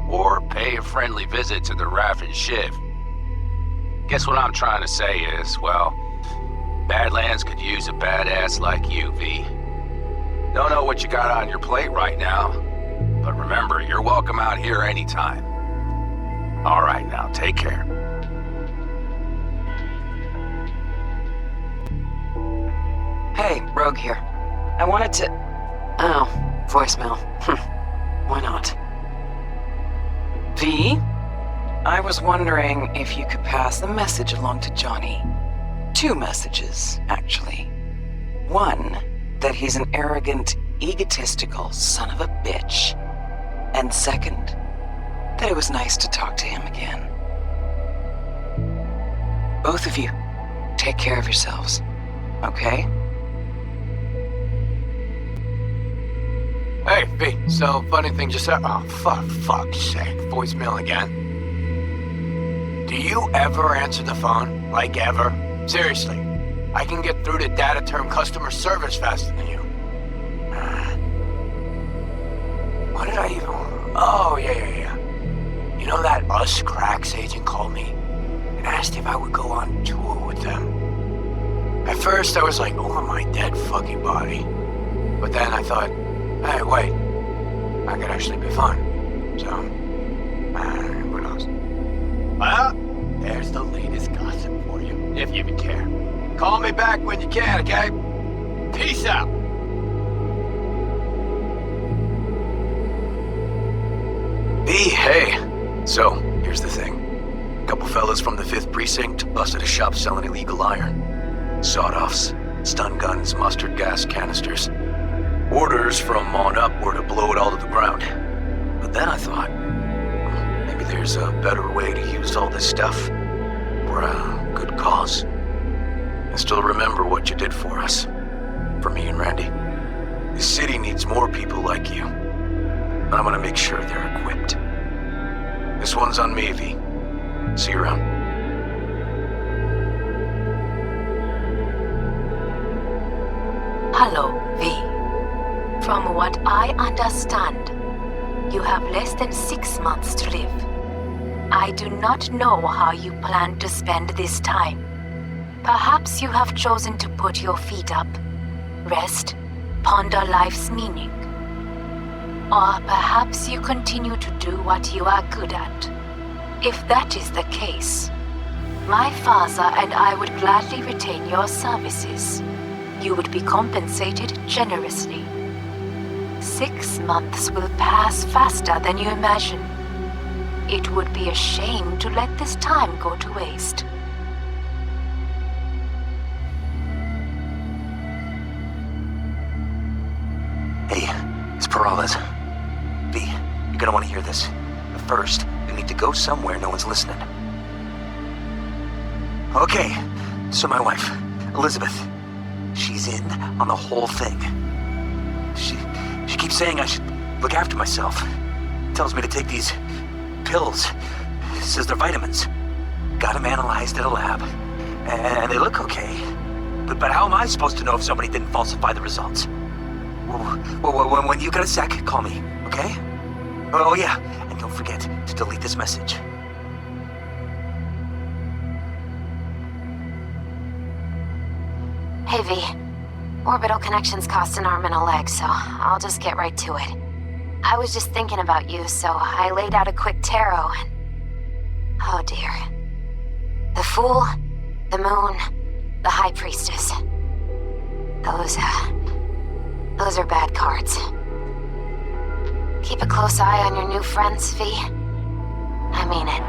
or pay a friendly visit to the Raff and Shiv. Guess what I'm trying to say is, well, Badlands could use a badass like you, V. Don't know what you got on your plate right now, but remember, you're welcome out here anytime. All right, now, take care. Hey, Rogue here. I wanted to... Oh, voicemail. Why not? V? I was wondering if you could pass the message along to Johnny. 2 messages, actually. One, that he's an arrogant, egotistical son of a bitch. And second, that it was nice to talk to him again. Both of you, take care of yourselves, okay? Hey, V, so funny thing just said. Oh, fuck's sake, voicemail again. Do you ever answer the phone? Like ever? Seriously, I can get through to data term customer service faster than you. What did I even... Oh, yeah. You know that Us Cracks agent called me and asked if I would go on tour with them? At first, I was like, over my dead fucking body. But then I thought, hey, wait, that could actually be fun. So, who knows? Well, there's the latest gossip for you, if you even care. Call me back when you can, okay? Peace out. V, hey. So, here's the thing. A couple fellas from the 5th Precinct busted a shop selling illegal iron. Sawed-offs, stun guns, mustard gas canisters. Orders from on up were to blow it all to the ground. But then I thought, maybe there's a better way to use all this stuff for a good cause. I still remember what you did for us. For me and Randy. This city needs more people like you. And I'm gonna make sure they're equipped. This one's on me, V. See you around. Hello, V. From what I understand, You have less than 6 months to live. I do not know how you plan to spend this time. Perhaps you have chosen to put your feet up, rest, ponder life's meaning. Or perhaps you continue to do what you are good at. If that is the case, my father and I would gladly retain your services. You would be compensated generously. 6 months will pass faster than you imagine. It would be a shame to let this time go to waste. Hey, it's Peralez. V, you're gonna want to hear this. But first, you need to go somewhere no one's listening. Okay, so my wife, Elizabeth, she's in on the whole thing. She keeps saying I should look after myself. Tells me to take these pills. Says they're vitamins. Got them analyzed at a lab. And they look okay. But how am I supposed to know if somebody didn't falsify the results? Well, when you got a sec, call me, okay? Oh yeah, and don't forget to delete this message. Hey V, orbital connections cost an arm and a leg, so I'll just get right to it. I was just thinking about you, so I laid out a quick tarot and... Oh dear. The Fool, the Moon, the High Priestess. Those are bad cards. Keep a close eye on your new friends, V. I mean it.